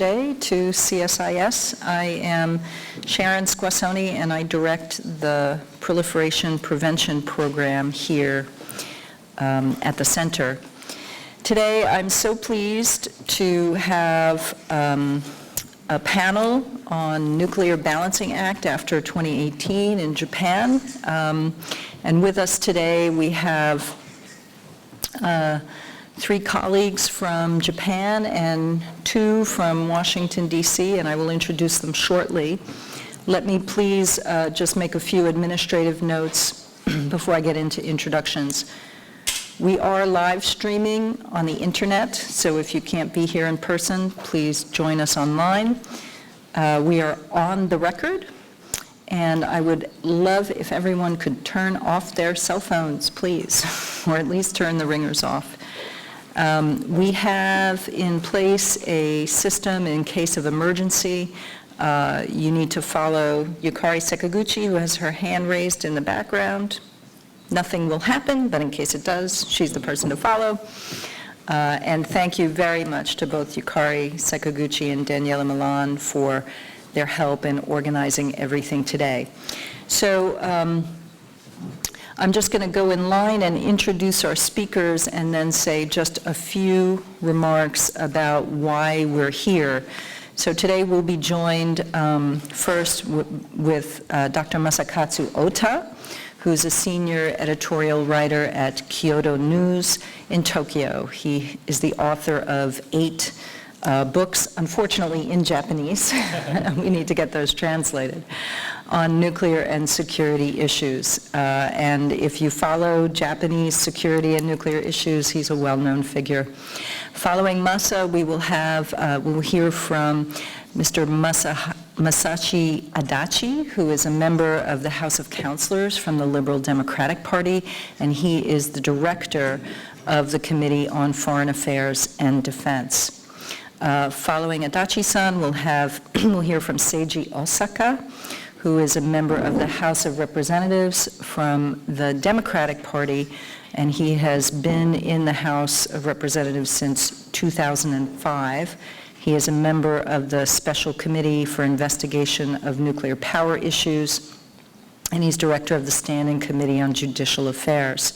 Today to CSIS. I am Sharon Squassoni and I direct the Proliferation Prevention Program here at the center. Today I'm so pleased to have a panel on Nuclear Balancing Act after 2018 in Japan. And with us today we have three colleagues from Japan and two from Washington, D.C., and I will introduce them shortly. Let me please just make a few administrative notes before I get into introductions. We are live streaming on the internet, so if you can't be here in person, please join us online. We are on the record, and I would love if everyone could turn off their cell phones, please, or at least turn the ringers off. We have in place a system in case of emergency. You need to follow Yukari Sekaguchi, who has her hand raised in the background. Nothing will happen, but in case it does, she's the person to follow. And thank you very much to both Yukari Sekaguchi and Daniela Milan for their help in organizing everything today. So I'm just going to go in line and introduce our speakers and then say just a few remarks about why we're here. So today we'll be joined first with Dr. Masakatsu Ota, who's a senior editorial writer at Kyodo News in Tokyo. He is the author of 8 books, unfortunately in Japanese. We need to get those translated, on nuclear and security issues. And if you follow Japanese security and nuclear issues, he's a well-known figure. Following Masa, we will have, we'll hear from Mr. Masashi Adachi, who is a member of the House of Councilors from the Liberal Democratic Party, and he is the director of the Committee on Foreign Affairs and Defense. Following Adachi-san, we'll hear from Seiji Osaka, who is a member of the House of Representatives from the Democratic Party, and he has been in the House of Representatives since 2005. He is a member of the Special Committee for Investigation of Nuclear Power Issues, and he's director of the Standing Committee on Judicial Affairs.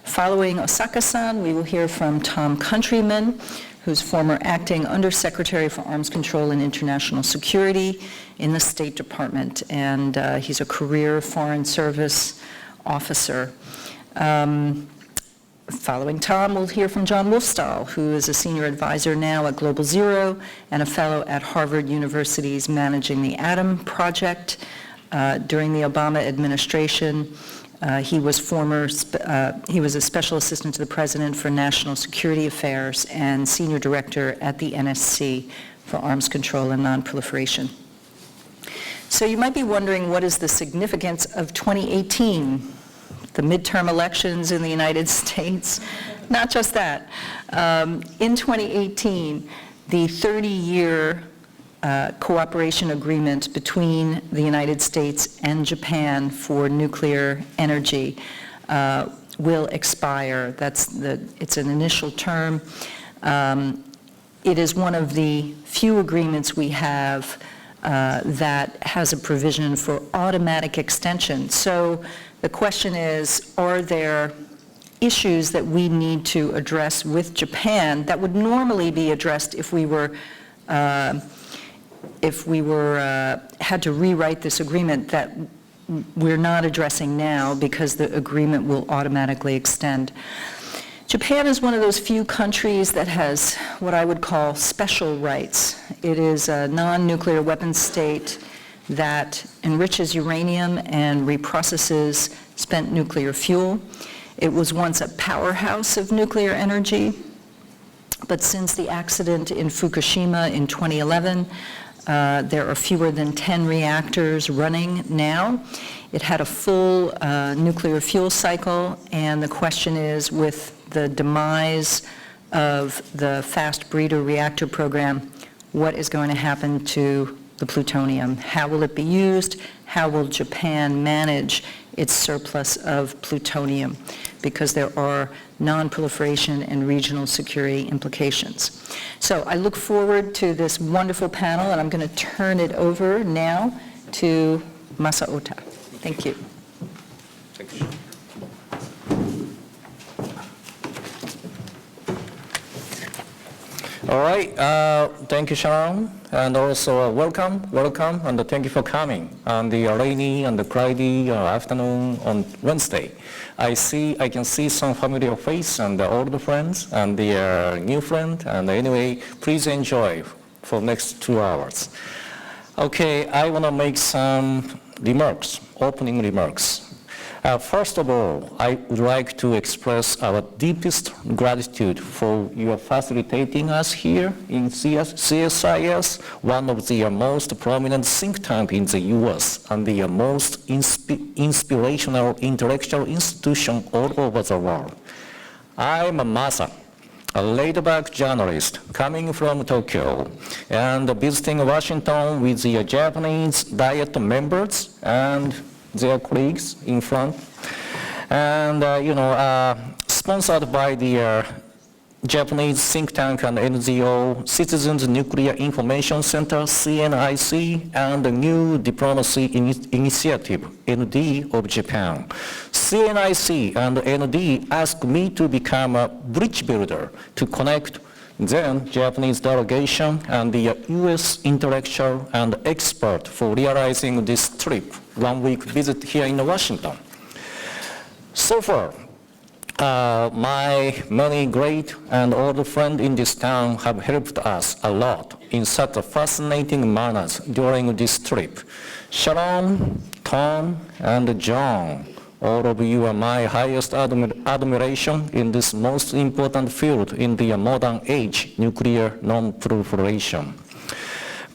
Following Osaka-san, we will hear from Tom Countryman, who's former acting Undersecretary for Arms Control and International Security in the State Department, and he's a career Foreign Service officer. Following Tom, we'll hear from John Wolfstall, who is a senior advisor now at Global Zero and a fellow at Harvard University's Managing the Atom Project. During the Obama administration, he was a special assistant to the president for national security affairs and senior director at the NSC for arms control and nonproliferation. So you might be wondering, what is the significance of 2018, the midterm elections in the United States? Not just that. In 2018, the 30-year cooperation agreement between the United States and Japan for nuclear energy will expire. It's an initial term. It is one of the few agreements we have that has a provision for automatic extension. So the question is, are there issues that we need to address with Japan that would normally be addressed if we had to rewrite this agreement that we're not addressing now because the agreement will automatically extend? Japan is one of those few countries that has what I would call special rights. It is a non-nuclear weapons state that enriches uranium and reprocesses spent nuclear fuel. It was once a powerhouse of nuclear energy, but since the accident in Fukushima in 2011, there are fewer than 10 reactors running now. It had a full nuclear fuel cycle, and the question is, with the demise of the fast breeder reactor program, what is going to happen to the plutonium? How will it be used? How will Japan manage its surplus of plutonium, because there are non-proliferation and regional security implications. So I look forward to this wonderful panel, and I'm going to turn it over now to Masaota. Thank you. Thank you. All right, thank you, Sharon, and also welcome, and thank you for coming on the rainy and the cloudy afternoon on Wednesday. I can see some familiar face and the old friends and the new friend, and anyway, please enjoy for next 2 hours. Okay, I want to make some remarks, opening remarks. First of all, I would like to express our deepest gratitude for your facilitating us here in CSIS, one of the most prominent think tanks in the U.S. and the most inspirational intellectual institution all over the world. I'm Masa, a laid-back journalist coming from Tokyo and visiting Washington with the Japanese Diet members and their colleagues in front, and sponsored by the Japanese think tank and NGO Citizens Nuclear Information Center, CNIC, and the New Diplomacy Initiative, ND, of Japan. CNIC and ND asked me to become a bridge builder to connect then Japanese delegation and the U.S. intellectual and expert for realizing this trip, 1 week visit here in Washington. So far, my many great and old friends in this town have helped us a lot in such a fascinating manners during this trip. Sharon, Tom, and John, all of you are my highest admiration in this most important field in the modern age, nuclear non-proliferation.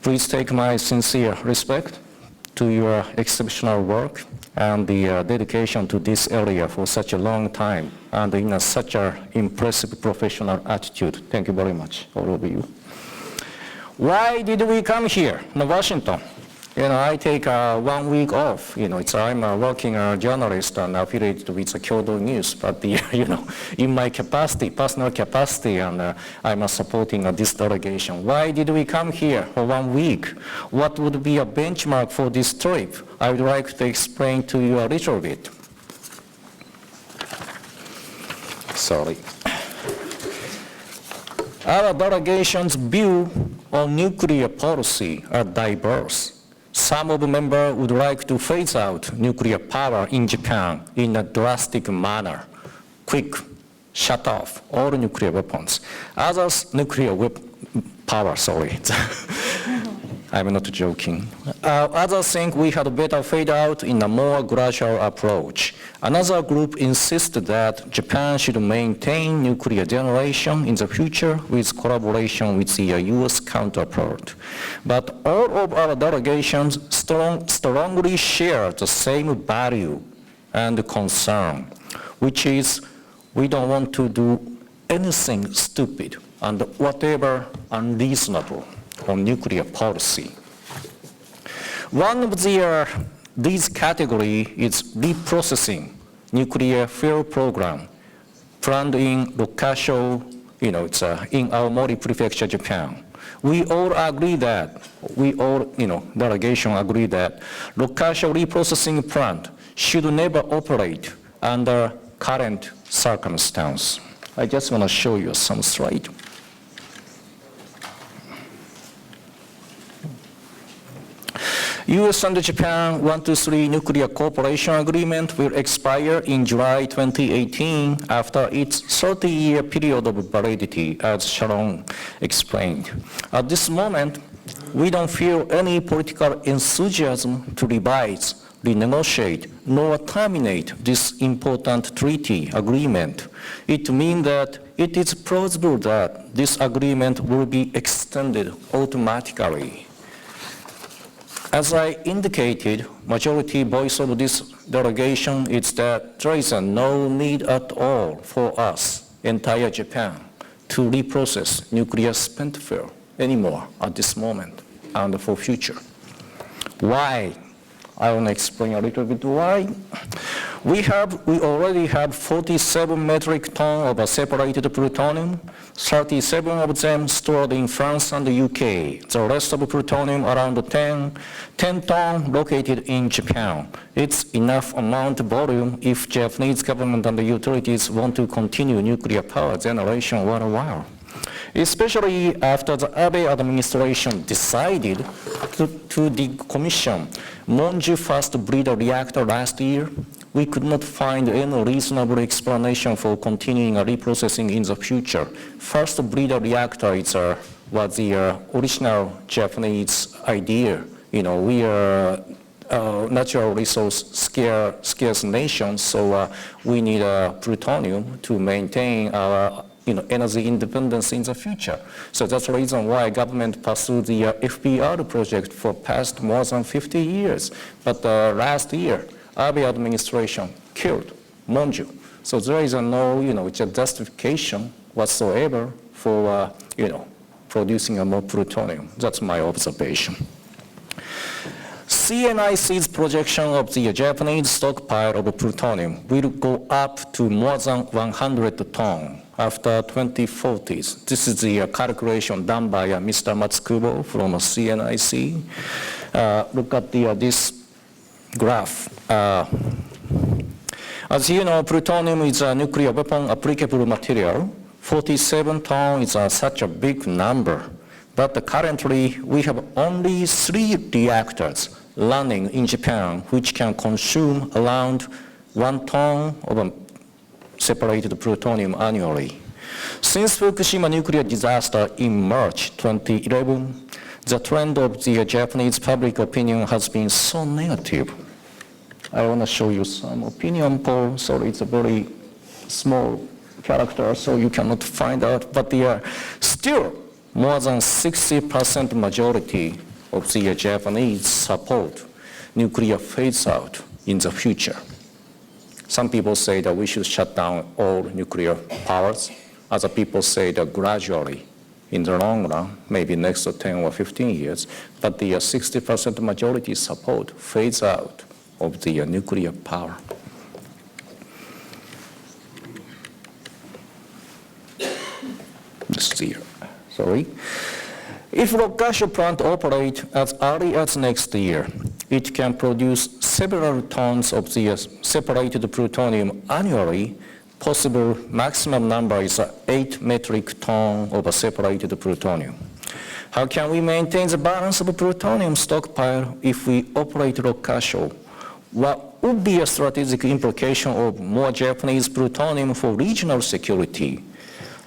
Please take my sincere respect to your exceptional work and the dedication to this area for such a long time and in such an impressive professional attitude. Thank you very much, all of you. Why did we come here in Washington? I take 1 week off. I'm a working journalist and affiliated with the Kyoto News, but in my capacity, personal capacity, and I'm supporting this delegation. Why did we come here for 1 week? What would be a benchmark for this trip? I would like to explain to you a little bit. Sorry. Our delegation's view on nuclear policy are diverse. Some of the members would like to phase out nuclear power in Japan in a drastic manner, quick, shut off all nuclear weapons. Others, power, sorry. I'm not joking. Others think we had better fade out in a more gradual approach. Another group insisted that Japan should maintain nuclear generation in the future with collaboration with the U.S. counterpart. But all of our delegations strongly share the same value and concern, which is we don't want to do anything stupid and whatever unreasonable on nuclear policy. One of these categories is reprocessing nuclear fuel program planned in Rokkasho, it's in Aomori Prefecture, Japan. Delegation agree that Rokkasho Reprocessing Plant should never operate under current circumstance. I just want to show you some slide. U.S. and Japan 123 Nuclear Cooperation Agreement will expire in July 2018 after its 30-year period of validity, as Sharon explained. At this moment, we don't feel any political enthusiasm to revise, renegotiate, nor terminate this important treaty agreement. It means that it is plausible that this agreement will be extended automatically. As I indicated, majority voice of this delegation is that there is no need at all for us, entire Japan, to reprocess nuclear spent fuel anymore at this moment and for future. Why? I want to explain a little bit why. We already have 47 metric tons of separated plutonium, 37 of them stored in France and the UK. The rest of plutonium, around 10 tons, located in Japan. It's enough amount of volume if Japanese government and the utilities want to continue nuclear power generation worldwide. Especially after the Abe administration decided to decommission Monju first breeder reactor last year, we could not find any reasonable explanation for continuing reprocessing in the future. First breeder reactor was the original Japanese idea. You know, we are natural resource scarce nation, so we need plutonium to maintain our energy independence in the future. So that's the reason why government pursued the FBR project for past more than 50 years. But last year, Abe administration killed Monju. So there is no, justification whatsoever for, producing more plutonium. That's my observation. CNIC's projection of the Japanese stockpile of plutonium will go up to more than 100 tons after 2040s. This is the calculation done by Mr. Matsukubo from CNIC. Look at this graph. As you know, plutonium is a nuclear weapon applicable material. 47 tons is such a big number. But currently, we have only 3 reactors running in Japan, which can consume around 1 ton of separated plutonium annually. Since Fukushima nuclear disaster in March 2011, the trend of the Japanese public opinion has been so negative. I want to show you some opinion poll. Sorry, it's a very small character, so you cannot find out. But they are still more than 60% majority of the Japanese support nuclear phase out in the future. Some people say that we should shut down all nuclear powers. Other people say that gradually, in the long run, maybe next 10 or 15 years, but the 60% majority support phase out of the nuclear power. This year, sorry. If Rokkasho plant operates as early as next year, it can produce several tons of the separated plutonium annually. Possible maximum number is 8 metric tons of separated plutonium. How can we maintain the balance of plutonium stockpile if we operate Rokkasho? What would be a strategic implication of more Japanese plutonium for regional security?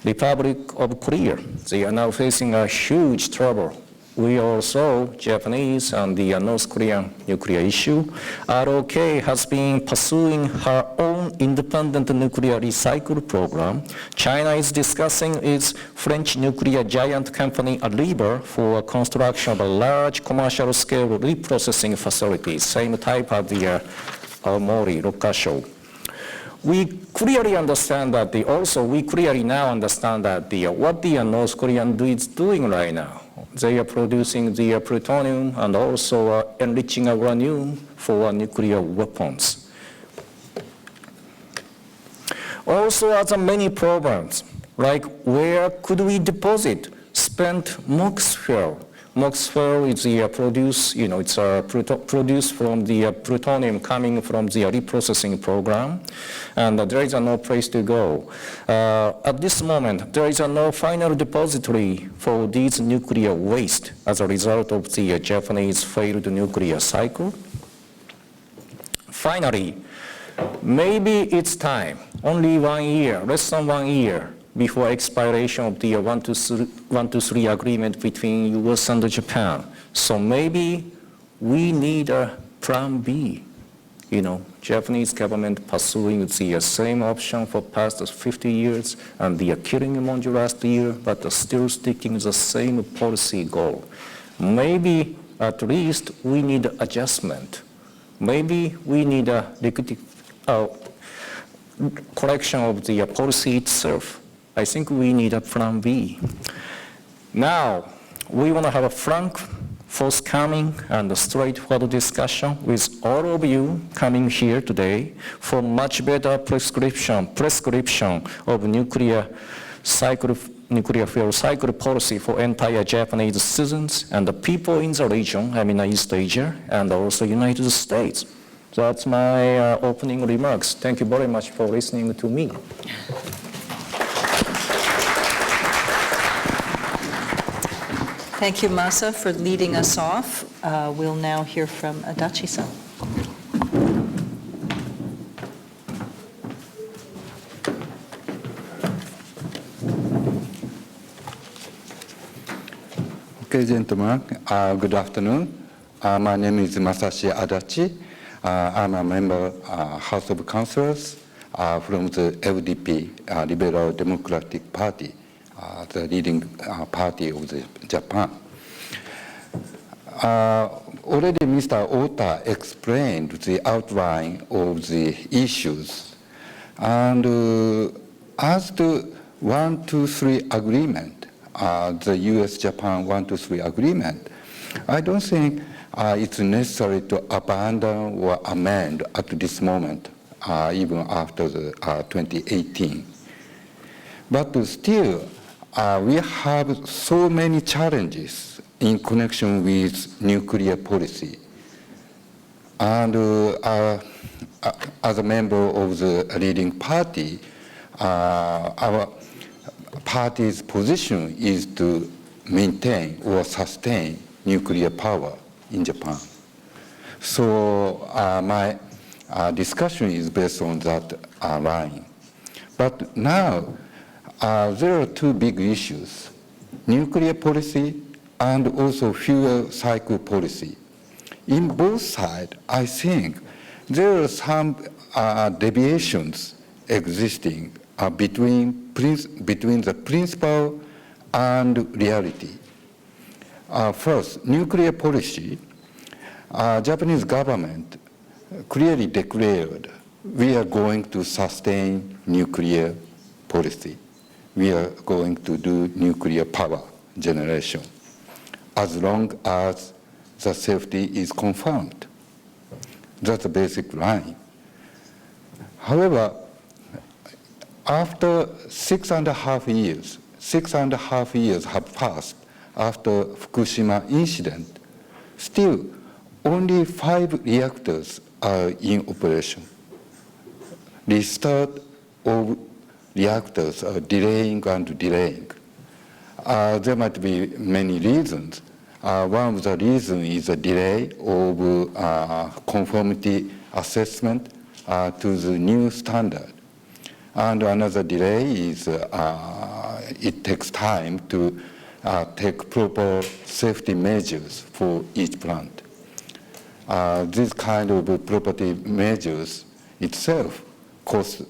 Republic of Korea, they are now facing a huge trouble. We also, Japanese and the North Korean nuclear issue, ROK has been pursuing her own independent nuclear recycle program. China is discussing its French nuclear giant company Ariba for construction of a large commercial scale reprocessing facility, same type as the Aomori Rokkasho. We clearly understand that we clearly now understand that what the North Korean is doing right now. They are producing the plutonium and also enriching uranium for nuclear weapons. Also, other many problems, like where could we deposit spent MOX fuel? MOX fuel is produced from the plutonium coming from the reprocessing program, and there is no place to go. At this moment, there is no final depository for these nuclear waste as a result of the Japanese failed nuclear cycle. Finally, maybe it's time, only 1 year, less than 1 year, before expiration of the 123 agreement between U.S. and Japan. So maybe we need a plan B. Japanese government pursuing the same option for past 50 years, and they are killing Monju last year, but still sticking the same policy goal. Maybe at least we need adjustment. Maybe we need a correction of the policy itself. I think we need a plan B. Now, we want to have a frank forthcoming and straightforward discussion with all of you coming here today for much better prescription of nuclear fuel cycle policy for entire Japanese citizens and the people in the region, East Asia, and also United States. That's my opening remarks. Thank you very much for listening to me. Thank you, Masa, for leading us off. We'll now hear from Adachi-san. Okay, gentlemen, good afternoon. My name is Masashi Adachi. I'm a member House of Councillors from the LDP, Liberal Democratic Party, the leading party of Japan. Already Mr. Ota explained the outline of the issues. And as to 123 agreement, the U.S. Japan 123 agreement, I don't think it's necessary to abandon or amend at this moment, even after the 2018. But still, we have so many challenges in connection with nuclear policy. And as a member of the leading party, our party's position is to maintain or sustain nuclear power in Japan. So my discussion is based on that line. But now, there are two big issues, nuclear policy and also fuel cycle policy. In both sides, I think there are some deviations existing between the principle and reality. First, nuclear policy, Japanese government clearly declared we are going to sustain nuclear policy. We are going to do nuclear power generation as long as the safety is confirmed. That's the basic line. However, after 6.5 years have passed after Fukushima incident, still only 5 reactors are in operation. Restart of reactors are delaying and delaying. There might be many reasons. One of the reasons is a delay of conformity assessment to the new standard. And another delay is it takes time to take proper safety measures for each plant. This kind of property measures itself cost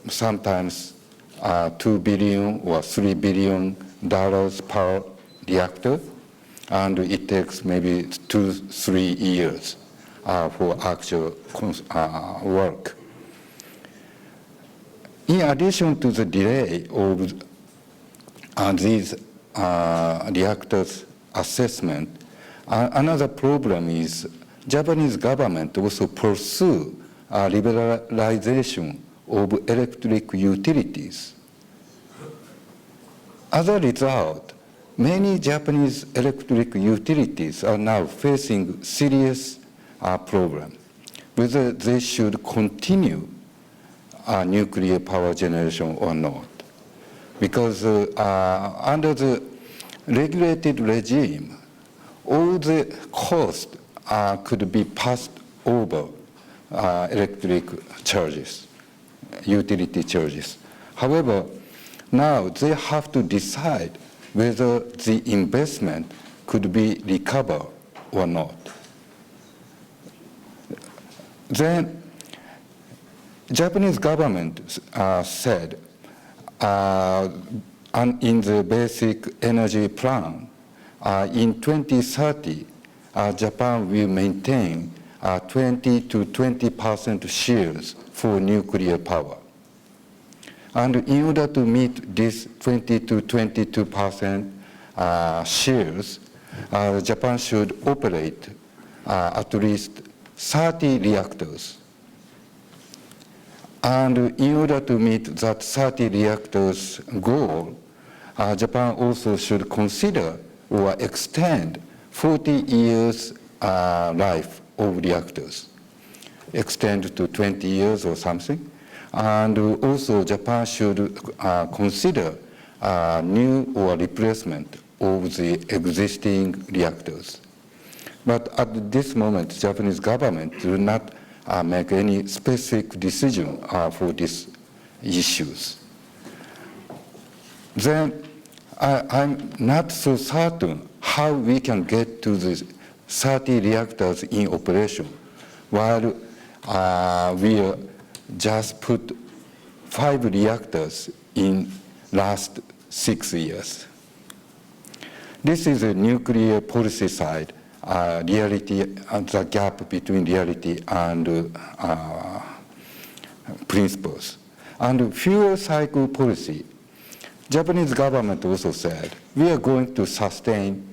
sometimes $2 billion or $3 billion per reactor, and it takes maybe 2-3 years for actual work. In addition to the delay of these reactors assessment, another problem is Japanese government also pursue liberalization of electric utilities. As a result, many Japanese electric utilities are now facing serious problem, whether they should continue nuclear power generation or not. Because under the regulated regime, all the cost could be passed over electric charges, utility charges. However, now they have to decide whether the investment could be recovered or not. Then Japanese government said in the basic energy plan, in 2030, Japan will maintain 20 to 20% shares for nuclear power. And in order to meet this 20 to 22% shares, Japan should operate at least 30 reactors. And in order to meet that 30 reactors goal, Japan also should consider or extend 40 years life of reactors, extend to 20 years or something. And also Japan should consider new or replacement of the existing reactors. But at this moment, the Japanese government do not make any specific decision for these issues. Then I'm not so certain how we can get to the 30 reactors in operation while we just put 5 reactors in last 6 years. This is a nuclear policy side. Reality, the gap between reality and principles. And fuel cycle policy, Japanese government also said, we are going to sustain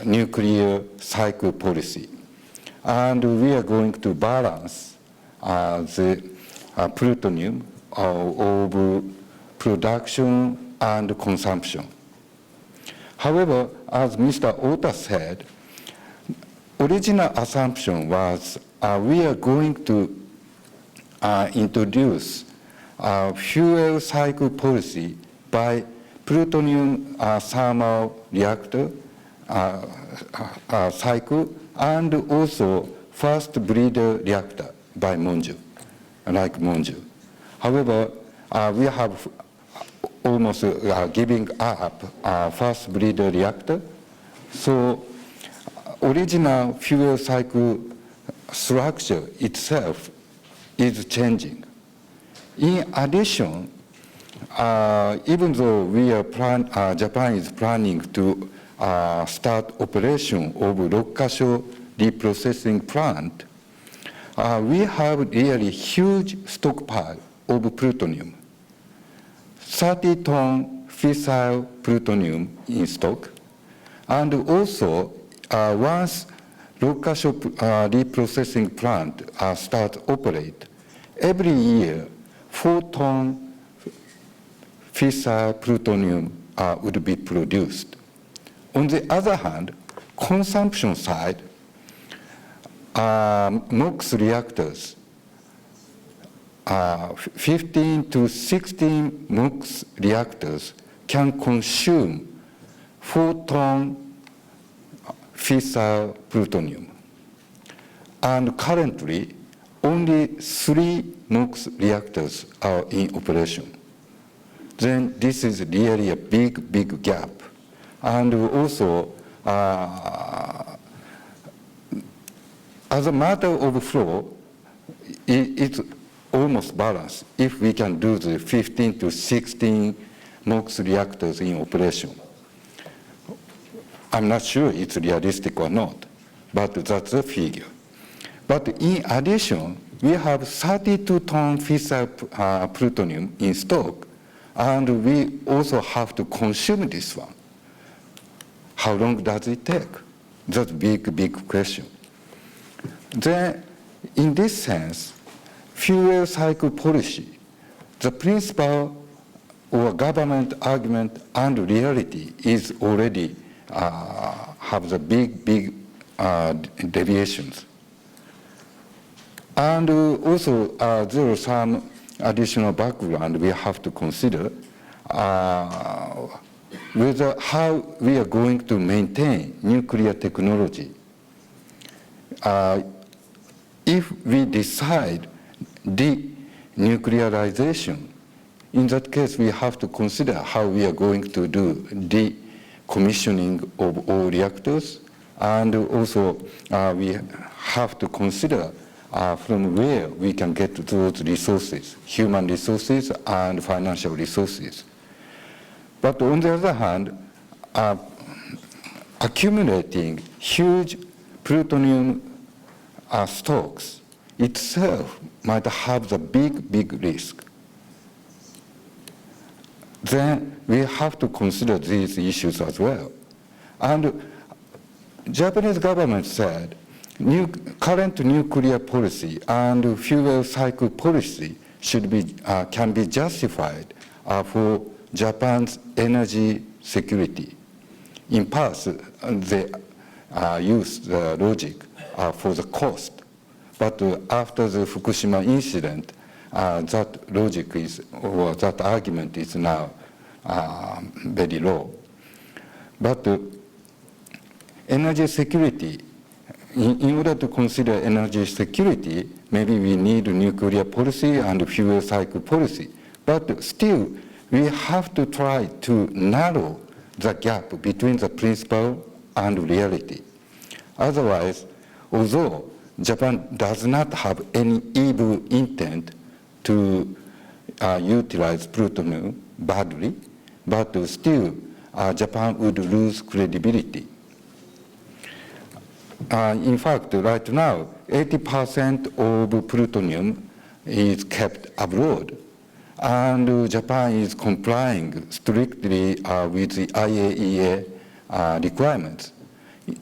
nuclear cycle policy. And we are going to balance the plutonium of production and consumption. However, as Mr. Ota said, original assumption was we are going to introduce fuel cycle policy by plutonium thermal reactor cycle and also first breeder reactor by Monju, like Monju. However, we have almost giving up first breeder reactor. So original fuel cycle structure itself is changing. In addition, even though we are Japan is planning to start operation of Rokkasho Reprocessing Plant, we have really huge stockpile of plutonium. 30-ton fissile plutonium in stock. And also, once Rokkasho Reprocessing Plant starts operate, every year 4-ton fissile plutonium would be produced. On the other hand, consumption side, MOX reactors, 15 to 16 MOX reactors can consume 4-ton fissile plutonium. And currently, only 3 MOX reactors are in operation. Then this is really a big, big gap. And also, as a matter of flow, it's almost balanced if we can do the 15 to 16 MOX reactors in operation. I'm not sure it's realistic or not, but that's a figure. But in addition, we have 32-ton fissile plutonium in stock, and we also have to consume this one. How long does it take? That's a big, big question. Then, in this sense, fuel cycle policy, the principle or government argument and reality is already have the big deviations. And also there are some additional background we have to consider whether how we are going to maintain nuclear technology. If we decide denuclearization, in that case we have to consider how we are going to do decommissioning of all reactors, and also we have to consider from where we can get those resources, human resources and financial resources. But on the other hand, accumulating huge plutonium stocks itself might have the big risk. Then we have to consider these issues as well. And Japanese government said current nuclear policy and fuel cycle policy can be justified for Japan's energy security. In part, they use the logic for the cost. But after the Fukushima incident, that logic or that argument is now very low. But energy security, in order to consider energy security, maybe we need nuclear policy and fuel cycle policy. But still, we have to try to narrow the gap between the principle and reality. Otherwise, although Japan does not have any evil intent to utilize plutonium badly, but still Japan would lose credibility. In fact, right now, 80% of plutonium is kept abroad, and Japan is complying strictly with the IAEA requirements.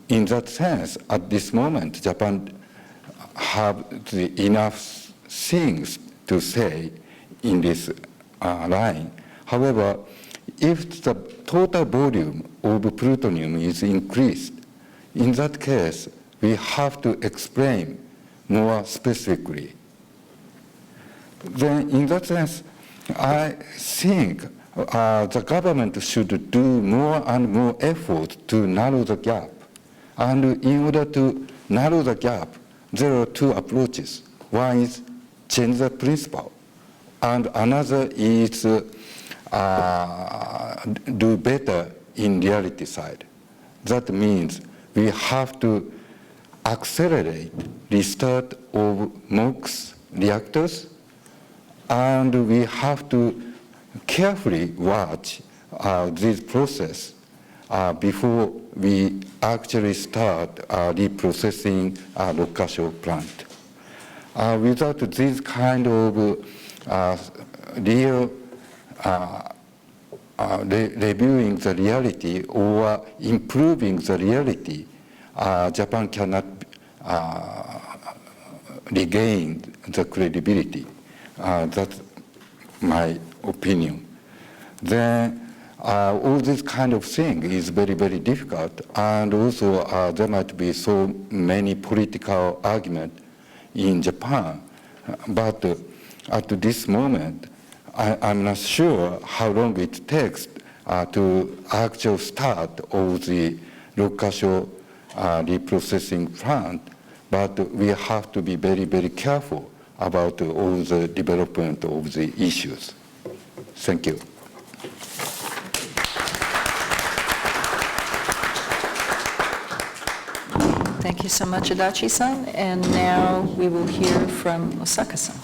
In that sense, at this moment, Japan have enough things to say in this line. However, if the total volume of plutonium is increased, in that case, we have to explain more specifically. Then, in that sense, I think the government should do more and more effort to narrow the gap. And in order to narrow the gap, there are two approaches. One is change the principle, and another is do better in reality side. That means we have to accelerate restart of MOX reactors, and we have to carefully watch this process before we actually start reprocessing Rokkasho plant. Without this kind of real reviewing the reality or improving the reality, Japan cannot regain the credibility. That's my opinion. Then all this kind of thing is very, very difficult, and also there might be so many political arguments in Japan. But at this moment, I'm not sure how long it takes to actual start of the Rokkasho Reprocessing Plant, but we have to be very, very careful about all the development of the issues. Thank you. Thank you so much, Adachi-san. And now we will hear from Osaka-san.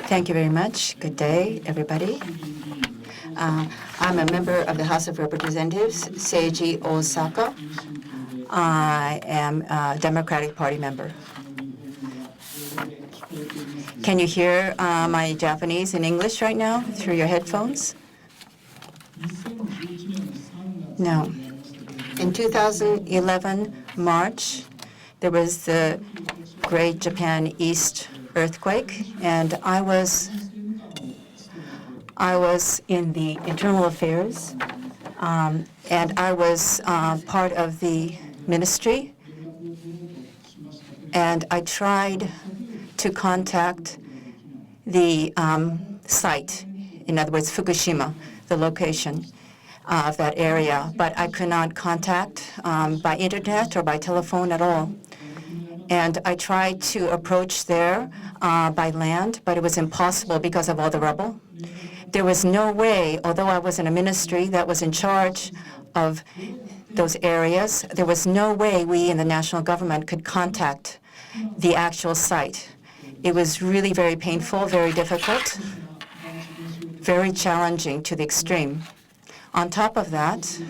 Thank you very much. Good day, everybody. I'm a member of the House of Representatives, Seiji Osaka. I am a Democratic Party member. Can you hear my Japanese and English right now through your headphones? No. In 2011, March, there was the Great Japan East earthquake, and I was in the internal affairs, and I was part of the ministry, and I tried to contact the site, in other words, Fukushima, the location of that area, but I could not contact by internet or by telephone at all. And I tried to approach there by land, but it was impossible because of all the rubble. There was no way, although I was in a ministry that was in charge of those areas, there was no way we in the national government could contact the actual site. It was really very painful, very difficult, very challenging to the extreme. On top of that,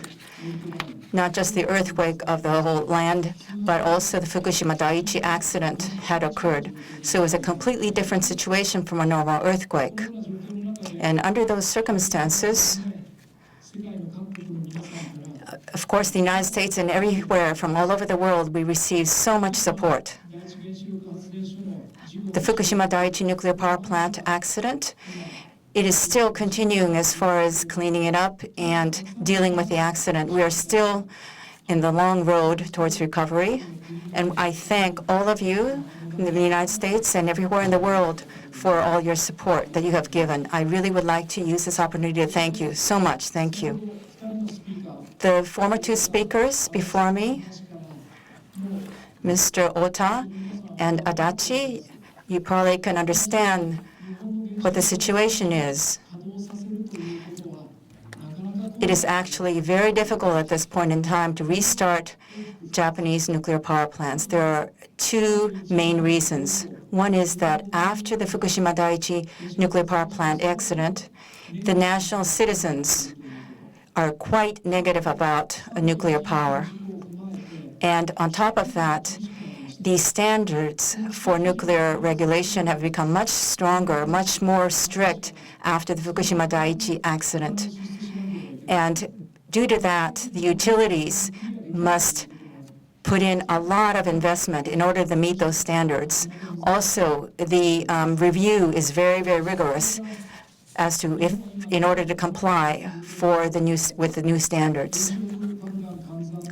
Not just the earthquake of the whole land, but also the Fukushima Daiichi accident had occurred. So it was a completely different situation from a normal earthquake. And under those circumstances, of course, the United States and everywhere from all over the world, we received so much support. The Fukushima Daiichi nuclear power plant accident, it is still continuing as far as cleaning it up and dealing with the accident. We are still in the long road towards recovery. And I thank all of you in the United States and everywhere in the world for all your support that you have given. I really would like to use this opportunity to thank you so much. Thank you. The former two speakers before me, Mr. Ota and Adachi, you probably can understand what the situation is. It is actually very difficult at this point in time to restart Japanese nuclear power plants. There are two main reasons. One is that after the Fukushima Daiichi nuclear power plant accident, the national citizens are quite negative about nuclear power. And on top of that, the standards for nuclear regulation have become much stronger, much more strict after the Fukushima Daiichi accident. And due to that, the utilities must put in a lot of investment in order to meet those standards. Also, the review is very, very rigorous as to if, in order to comply with the new standards.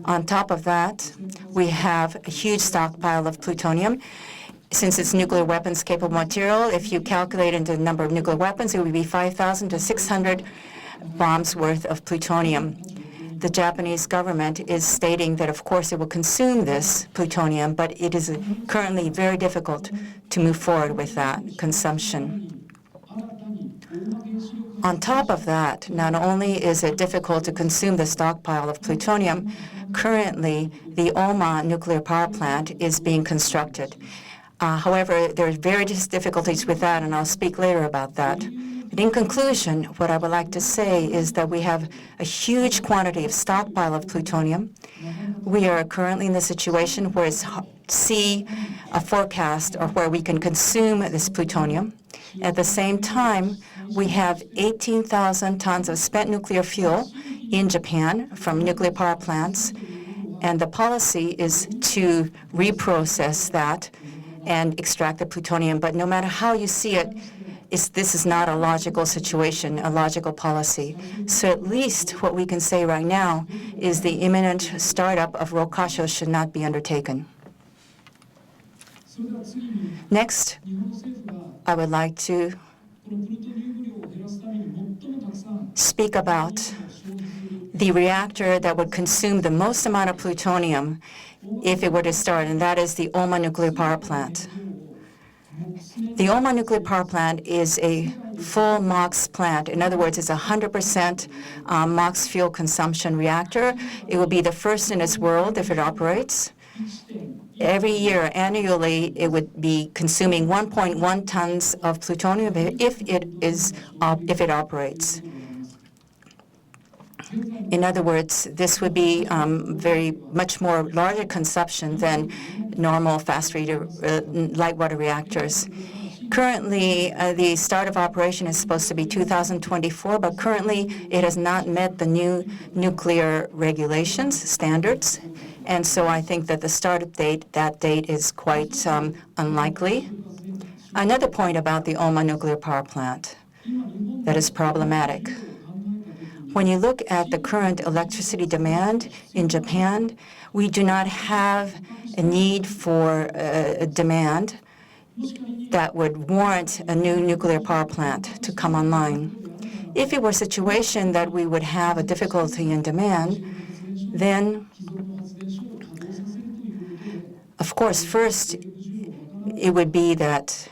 On top of that, we have a huge stockpile of plutonium. Since it's nuclear weapons capable material, if you calculate into the number of nuclear weapons, it would be 5,000 to 600 bombs worth of plutonium. The Japanese government is stating that, of course, it will consume this plutonium, but it is currently very difficult to move forward with that consumption. On top of that, not only is it difficult to consume the stockpile of plutonium, currently the Oma nuclear power plant is being constructed. However, there are various difficulties with that, and I'll speak later about that. But in conclusion, what I would like to say is that we have a huge quantity of stockpile of plutonium. We are currently in the situation where it's see a forecast of where we can consume this plutonium. At the same time, we have 18,000 tons of spent nuclear fuel in Japan from nuclear power plants, and the policy is to reprocess that and extract the plutonium. But no matter how you see it, this is not a logical situation, a logical policy. So at least what we can say right now is the imminent startup of Rokkasho should not be undertaken. Next, I would like to speak about the reactor that would consume the most amount of plutonium if it were to start, and that is the Oma nuclear power plant. The Oma nuclear power plant is a full MOX plant. In other words, it's 100% MOX fuel consumption reactor. It will be the first in its world if it operates. Every year, annually, it would be consuming 1.1 tons of plutonium if it operates. In other words, this would be very much more larger consumption than normal light water reactors. Currently, the start of operation is supposed to be 2024, but currently it has not met the new nuclear regulations, standards. And so I think that the start date, that date is quite unlikely. Another point about the Oma nuclear power plant that is problematic. When you look at the current electricity demand in Japan, we do not have a need for a demand that would warrant a new nuclear power plant to come online. If it were a situation that we would have a difficulty in demand, then, of course, first, it would be that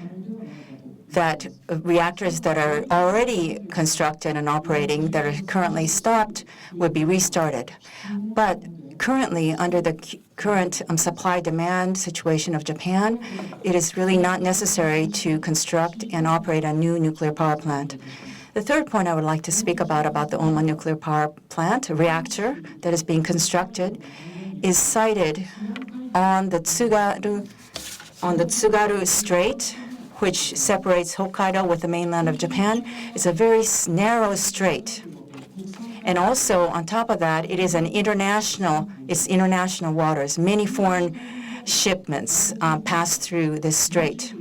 reactors that are already constructed and operating that are currently stopped would be restarted. But currently, under the current supply-demand situation of Japan, it is really not necessary to construct and operate a new nuclear power plant. The third point I would like to speak about the Oma nuclear power plant, a reactor that is being constructed, is sited on the Tsugaru Strait, which separates Hokkaido with the mainland of Japan. It's a very narrow strait. And also, on top of that, it's international waters. Many foreign shipments pass through this strait.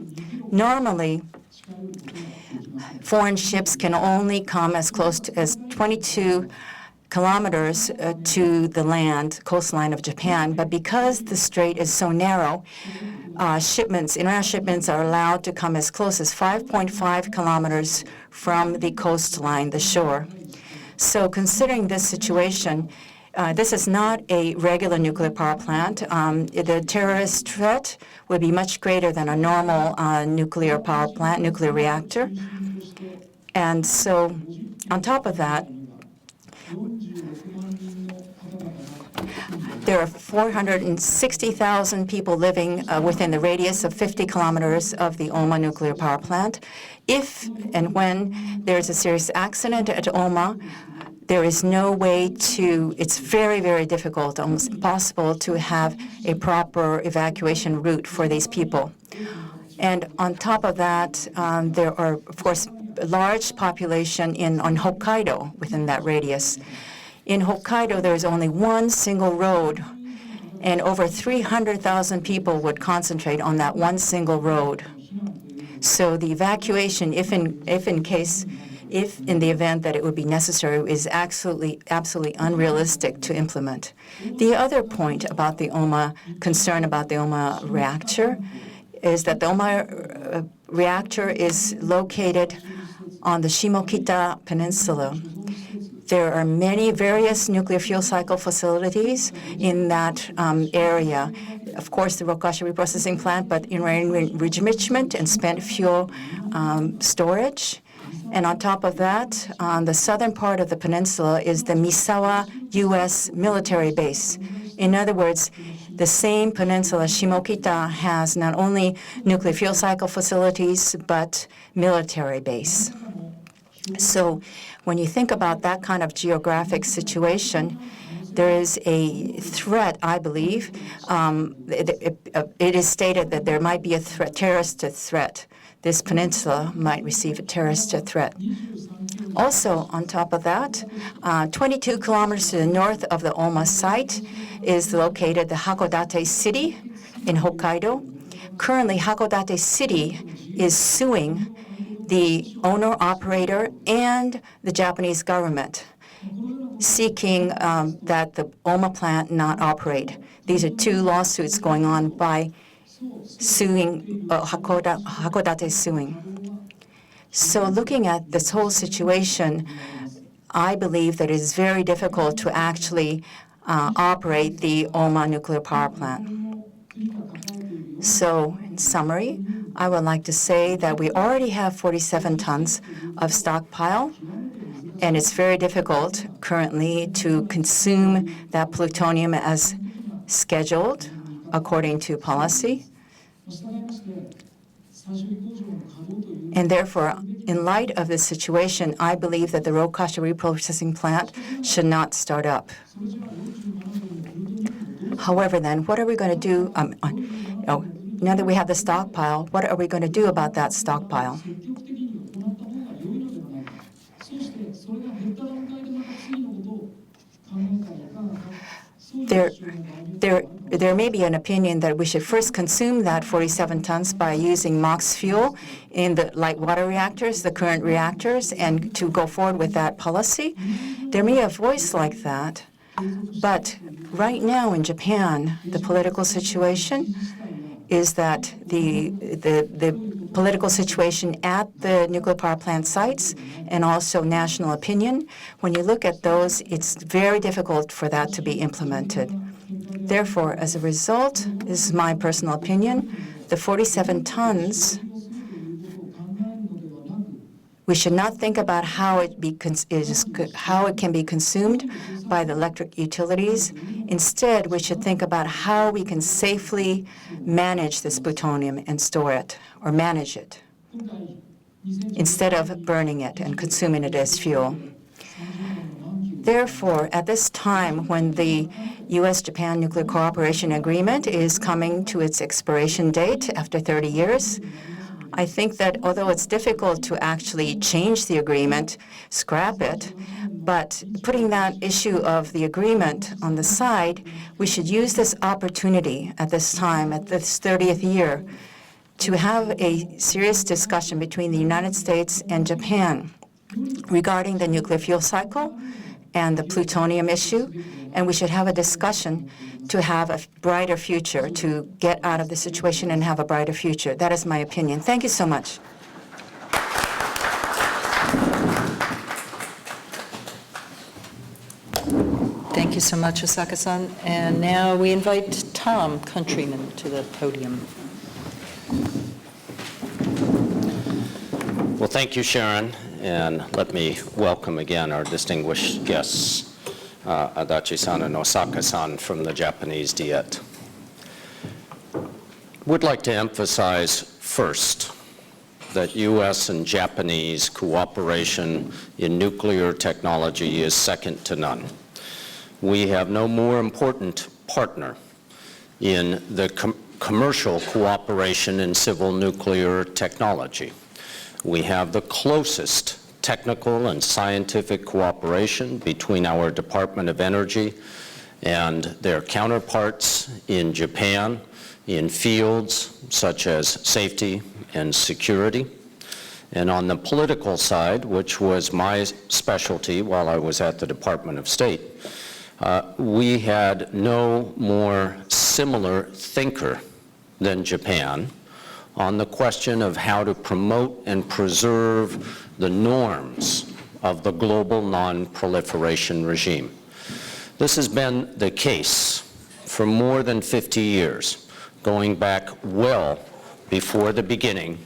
Normally, foreign ships can only come as close as 22 kilometers to the coastline of Japan, but because the strait is so narrow, international shipments are allowed to come as close as 5.5 kilometers from the coastline, the shore. So considering this situation, this is not a regular nuclear power plant. The terrorist threat would be much greater than a normal nuclear power plant, nuclear reactor. And so on top of that, there are 460,000 people living within the radius of 50 kilometers of the Oma nuclear power plant. If and when there's a serious accident at Oma, there is no way it's very, very difficult, almost impossible to have a proper evacuation route for these people. And on top of that, there are, of course, a large population on Hokkaido within that radius. In Hokkaido, there is only one single road, and over 300,000 people would concentrate on that one single road. So the evacuation, if in the event that it would be necessary, is absolutely unrealistic to implement. The other point about the Oma, concern about the Oma reactor, is that the Oma reactor is located on the Shimokita Peninsula. There are many various nuclear fuel cycle facilities in that area. Of course, the Rokkasho Reprocessing Plant, but uranium enrichment and spent fuel storage. And on top of that, on the southern part of the peninsula is the Misawa U.S. military base. In other words, the same peninsula, Shimokita, has not only nuclear fuel cycle facilities, but military base. So when you think about that kind of geographic situation, there is a threat, I believe. It is stated that there might be a terrorist threat. This peninsula might receive a terrorist threat. Also, on top of that, 22 kilometers to the north of the Oma site is located the Hakodate City in Hokkaido. Currently, Hakodate City is suing the owner-operator and the Japanese government, seeking that the Oma plant not operate. These are two lawsuits going on by suing Hakodate suing. So looking at this whole situation, I believe that it is very difficult to actually operate the Oma nuclear power plant. So in summary, I would like to say that we already have 47 tons of stockpile, and it's very difficult currently to consume that plutonium as scheduled according to policy. And therefore, in light of this situation, I believe that the Rokkasho Reprocessing Plant should not start up. However, then, what are we going to do? Now that we have the stockpile, what are we going to do about that stockpile? There may be an opinion that we should first consume that 47 tons by using MOX fuel in the light water reactors, the current reactors, and to go forward with that policy. There may be a voice like that, but right now in Japan, the political situation is that the political situation at the nuclear power plant sites and also national opinion, when you look at those, it's very difficult for that to be implemented. Therefore, as a result, this is my personal opinion, the 47 tons, we should not think about how it can be consumed by the electric utilities. Instead, we should think about how we can safely manage this plutonium and store it or manage it. instead of burning it and consuming it as fuel. Therefore, at this time when the U.S. Japan Nuclear Cooperation Agreement is coming to its expiration date after 30 years, I think that although it's difficult to actually change the agreement, scrap it, but putting that issue of the agreement on the side, we should use this opportunity at this time, at this 30th year, to have a serious discussion between the United States and Japan regarding the nuclear fuel cycle and the plutonium issue, and we should have a discussion to have a brighter future, to get out of the situation and have a brighter future. That is my opinion. Thank you so much. Thank you so much, Osaka-san. And now we invite Tom Countryman to the podium. Well, thank you, Sharon, and let me welcome again our distinguished guests, Adachi-san and Osaka-san from the Japanese Diet. Would like to emphasize first that U.S. and Japanese cooperation in nuclear technology is second to none. We have no more important partner in the commercial cooperation in civil nuclear technology. We have the closest technical and scientific cooperation between our Department of Energy and their counterparts in Japan in fields such as safety and security. And on the political side, which was my specialty while I was at the Department of State, we had no more similar thinker than Japan on the question of how to promote and preserve the norms of the global non-proliferation regime. This has been the case for more than 50 years, going back well before the beginning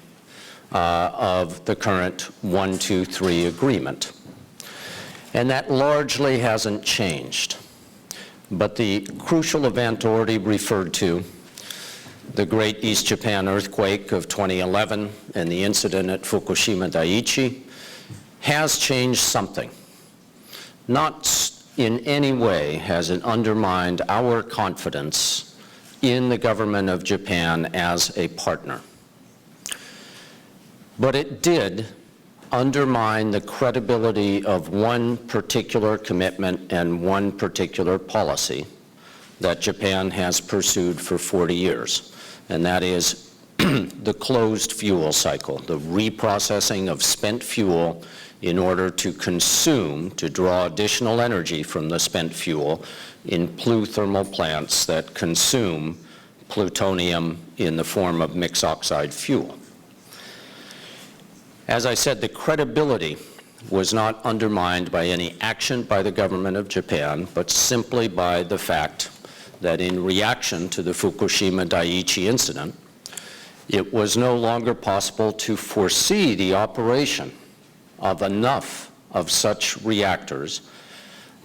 of the current 1-2-3 agreement. And that largely hasn't changed. But the crucial event already referred to, the Great East Japan earthquake of 2011 and the incident at Fukushima Daiichi, has changed something. Not in any way has it undermined our confidence in the government of Japan as a partner. But it did undermine the credibility of one particular commitment and one particular policy that Japan has pursued for 40 years. And that is the closed fuel cycle, the reprocessing of spent fuel in order to consume, to draw additional energy from the spent fuel in pluthermal plants that consume plutonium in the form of mixed oxide fuel. As I said, the credibility was not undermined by any action by the government of Japan, but simply by the fact that in reaction to the Fukushima Daiichi incident, it was no longer possible to foresee the operation of enough of such reactors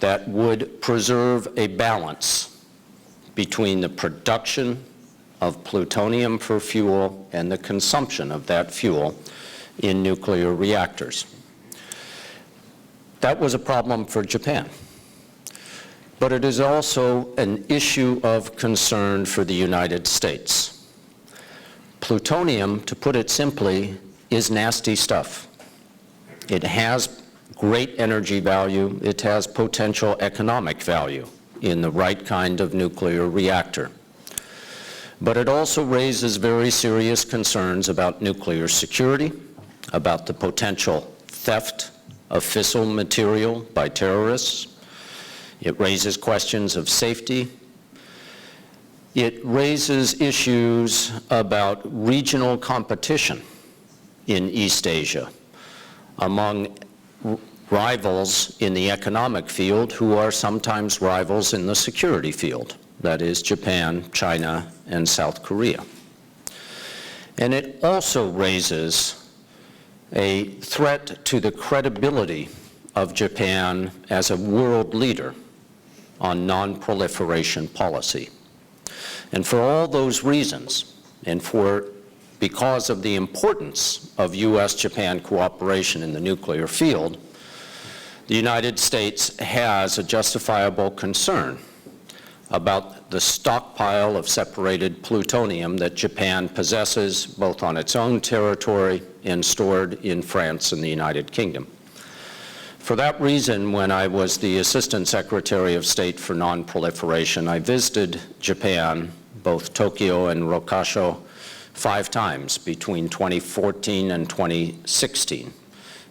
that would preserve a balance between the production of plutonium for fuel and the consumption of that fuel in nuclear reactors. That was a problem for Japan. But it is also an issue of concern for the United States. Plutonium, to put it simply, is nasty stuff. It has great energy value. It has potential economic value in the right kind of nuclear reactor. But it also raises very serious concerns about nuclear security, about the potential theft of fissile material by terrorists. It raises questions of safety. It raises issues about regional competition in East Asia among rivals in the economic field who are sometimes rivals in the security field, that is Japan, China, and South Korea. And it also raises a threat to the credibility of Japan as a world leader on non-proliferation policy. And for all those reasons, and for because of the importance of U.S.-Japan cooperation in the nuclear field, the United States has a justifiable concern about the stockpile of separated plutonium that Japan possesses both on its own territory and stored in France and the United Kingdom. For that reason, when I was the Assistant Secretary of State for Non-Proliferation, I visited Japan, both Tokyo and Rokkasho, 5 times between 2014 and 2016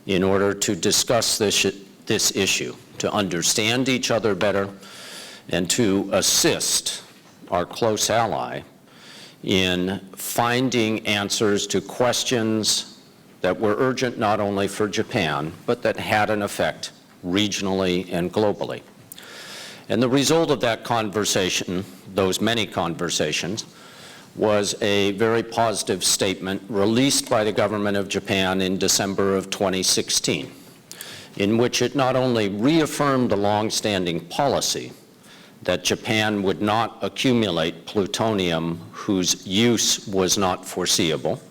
in order to discuss this issue, to understand each other better, and to assist our close ally in finding answers to questions that were urgent not only for Japan, but that had an effect regionally and globally. And the result of that conversation, those many conversations, was a very positive statement released by the government of Japan in December of 2016, in which it not only reaffirmed the long-standing policy that Japan would not accumulate plutonium whose use was not foreseeable,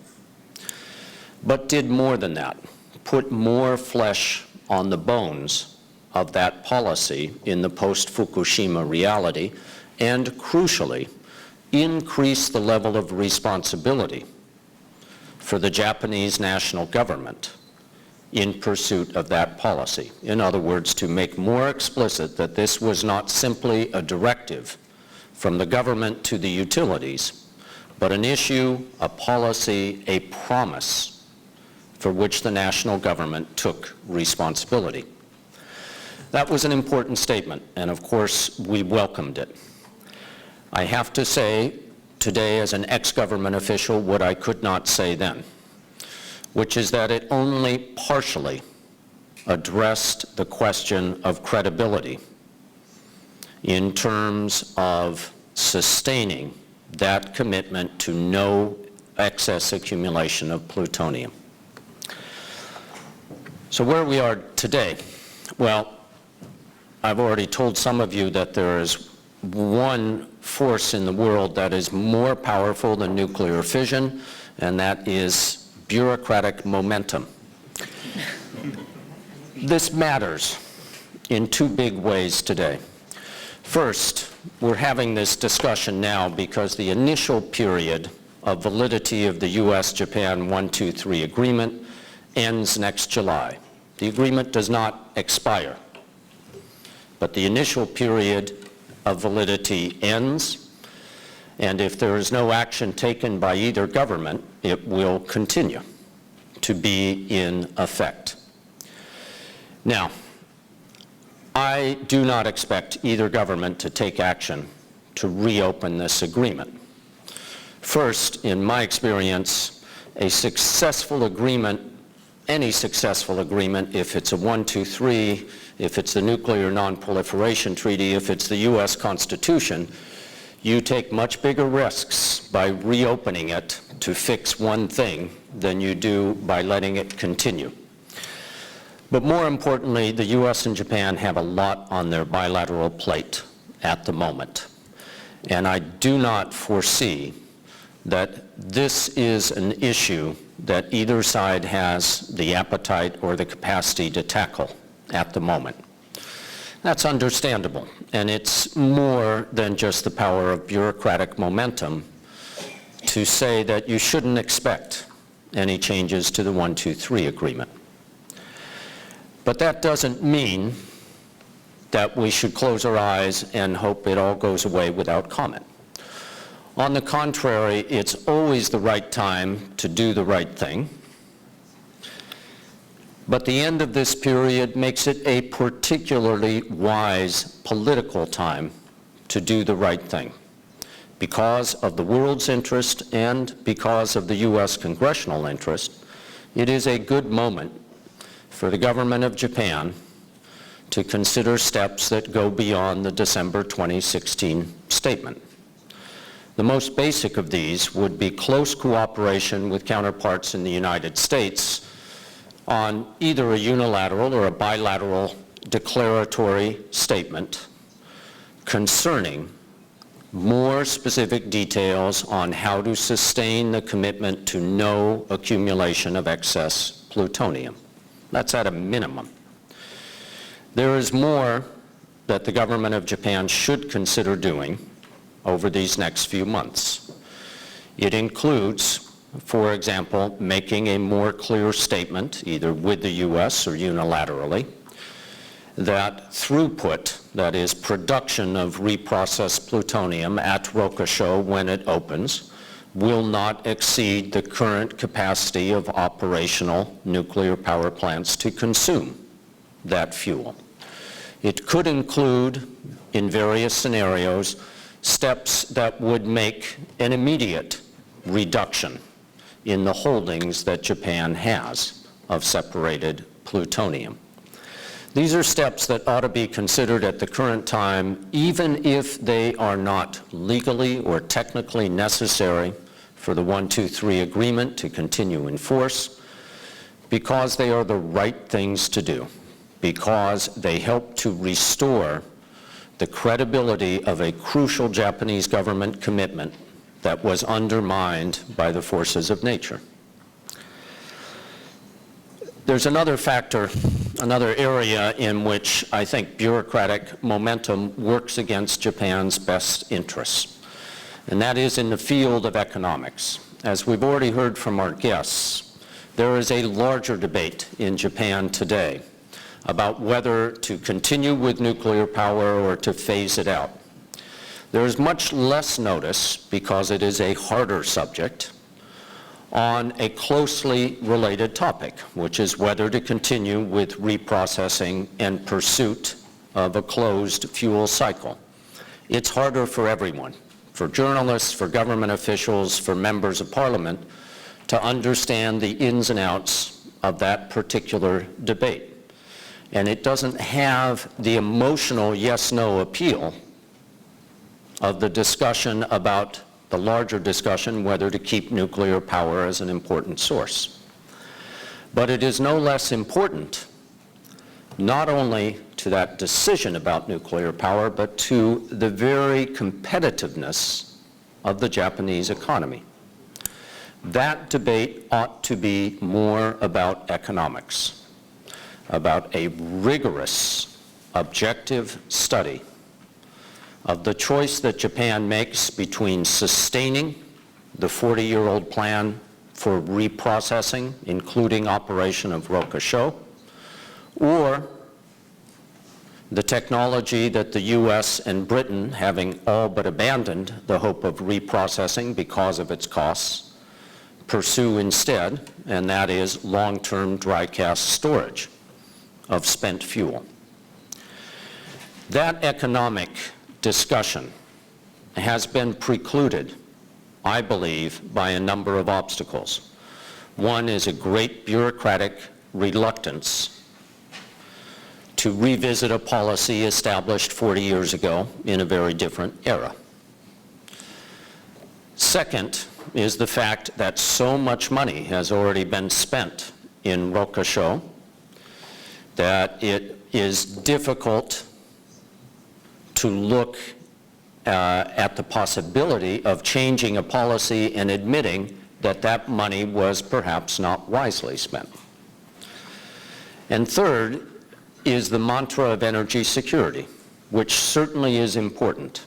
but did more than that, put more flesh on the bones of that policy in the post-Fukushima reality, and crucially, increase the level of responsibility for the Japanese national government in pursuit of that policy. In other words, to make more explicit that this was not simply a directive from the government to the utilities, but an issue, a policy, a promise for which the national government took responsibility. That was an important statement, and of course, we welcomed it. I have to say today, as an ex-government official, what I could not say then, which is that it only partially addressed the question of credibility in terms of sustaining that commitment to no excess accumulation of plutonium. So where we are today, well, I've already told some of you that there is one force in the world that is more powerful than nuclear fission, and that is bureaucratic momentum. This matters in 2 big ways today. First, we're having this discussion now because the initial period of validity of the U.S.-Japan 123 agreement ends next July. The agreement does not expire, but the initial period of validity ends, and if there is no action taken by either government, it will continue to be in effect. Now, I do not expect either government to take action to reopen this agreement. First, in my experience, a successful agreement, any successful agreement, if it's a 123, if it's the Nuclear Non-Proliferation Treaty, if it's the U.S. Constitution, you take much bigger risks by reopening it to fix one thing than you do by letting it continue. But more importantly, the U.S. and Japan have a lot on their bilateral plate at the moment. And I do not foresee that this is an issue that either side has the appetite or the capacity to tackle at the moment. That's understandable, and it's more than just the power of bureaucratic momentum to say that you shouldn't expect any changes to the 123 agreement. But that doesn't mean that we should close our eyes and hope it all goes away without comment. On the contrary, it's always the right time to do the right thing. But the end of this period makes it a particularly wise political time to do the right thing. Because of the world's interest and because of the U.S. congressional interest, it is a good moment for the government of Japan to consider steps that go beyond the December 2016 statement. The most basic of these would be close cooperation with counterparts in the United States on either a unilateral or a bilateral declaratory statement concerning more specific details on how to sustain the commitment to no accumulation of excess plutonium. That's at a minimum. There is more that the government of Japan should consider doing over these next few months. It includes, for example, making a more clear statement, either with the U.S. or unilaterally, that throughput, that is production of reprocessed plutonium at Rokkasho when it opens, will not exceed the current capacity of operational nuclear power plants to consume that fuel. It could include, in various scenarios, steps that would make an immediate reduction in the holdings that Japan has of separated plutonium. These are steps that ought to be considered at the current time, even if they are not legally or technically necessary for the 123 agreement to continue in force, because they are the right things to do, because they help to restore the credibility of a crucial Japanese government commitment that was undermined by the forces of nature. There's another factor, another area in which I think bureaucratic momentum works against Japan's best interests, and that is in the field of economics. As we've already heard from our guests, there is a larger debate in Japan today about whether to continue with nuclear power or to phase it out. There is much less notice, because it is a harder subject, on a closely related topic, which is whether to continue with reprocessing and pursuit of a closed fuel cycle. It's harder for everyone, for journalists, for government officials, for members of parliament, to understand the ins and outs of that particular debate. And it doesn't have the emotional yes-no appeal of the discussion about the larger discussion whether to keep nuclear power as an important source. But it is no less important, not only to that decision about nuclear power, but to the very competitiveness of the Japanese economy. That debate ought to be more about economics, about a rigorous, objective study of the choice that Japan makes between sustaining the 40-year-old plan for reprocessing, including operation of Rokkasho, or the technology that the U.S. and Britain, having all but abandoned the hope of reprocessing because of its costs, pursue instead, and that is long-term dry cask storage of spent fuel. That economic discussion has been precluded, I believe, by a number of obstacles. One is a great bureaucratic reluctance to revisit a policy established 40 years ago in a very different era. Second is the fact that so much money has already been spent in Rokkasho that it is difficult to look at the possibility of changing a policy and admitting that that money was perhaps not wisely spent. And third is the mantra of energy security, which certainly is important.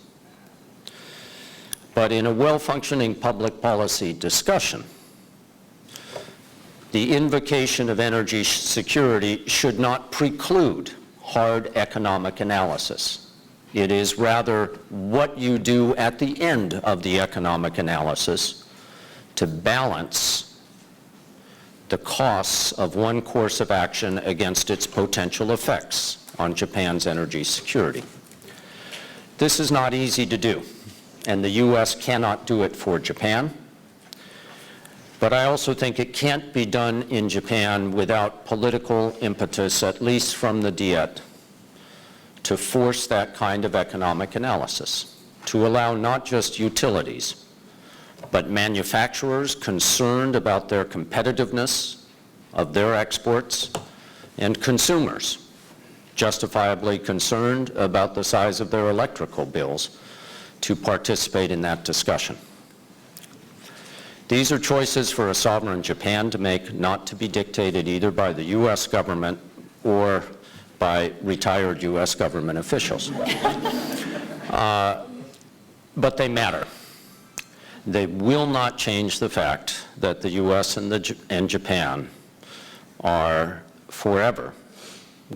But in a well-functioning public policy discussion, the invocation of energy security should not preclude hard economic analysis. It is rather what you do at the end of the economic analysis to balance the costs of one course of action against its potential effects on Japan's energy security. This is not easy to do, and the U.S. cannot do it for Japan. But I also think it can't be done in Japan without political impetus, at least from the Diet, to force that kind of economic analysis, to allow not just utilities, but manufacturers concerned about their competitiveness of their exports, and consumers justifiably concerned about the size of their electrical bills, to participate in that discussion. These are choices for a sovereign Japan to make, not to be dictated either by the U.S. government or by retired U.S. government officials. But they matter. They will not change the fact that the U.S. and Japan are forever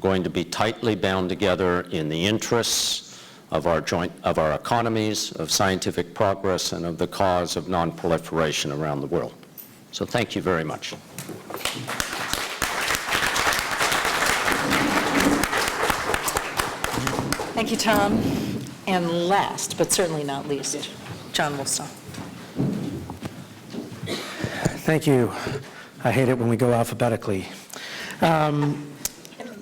going to be tightly bound together in the interests of our economies, of scientific progress, and of the cause of non-proliferation around the world. So thank you very much. Thank you, Tom. And last, but certainly not least, John Woolston. Thank you. I hate it when we go alphabetically.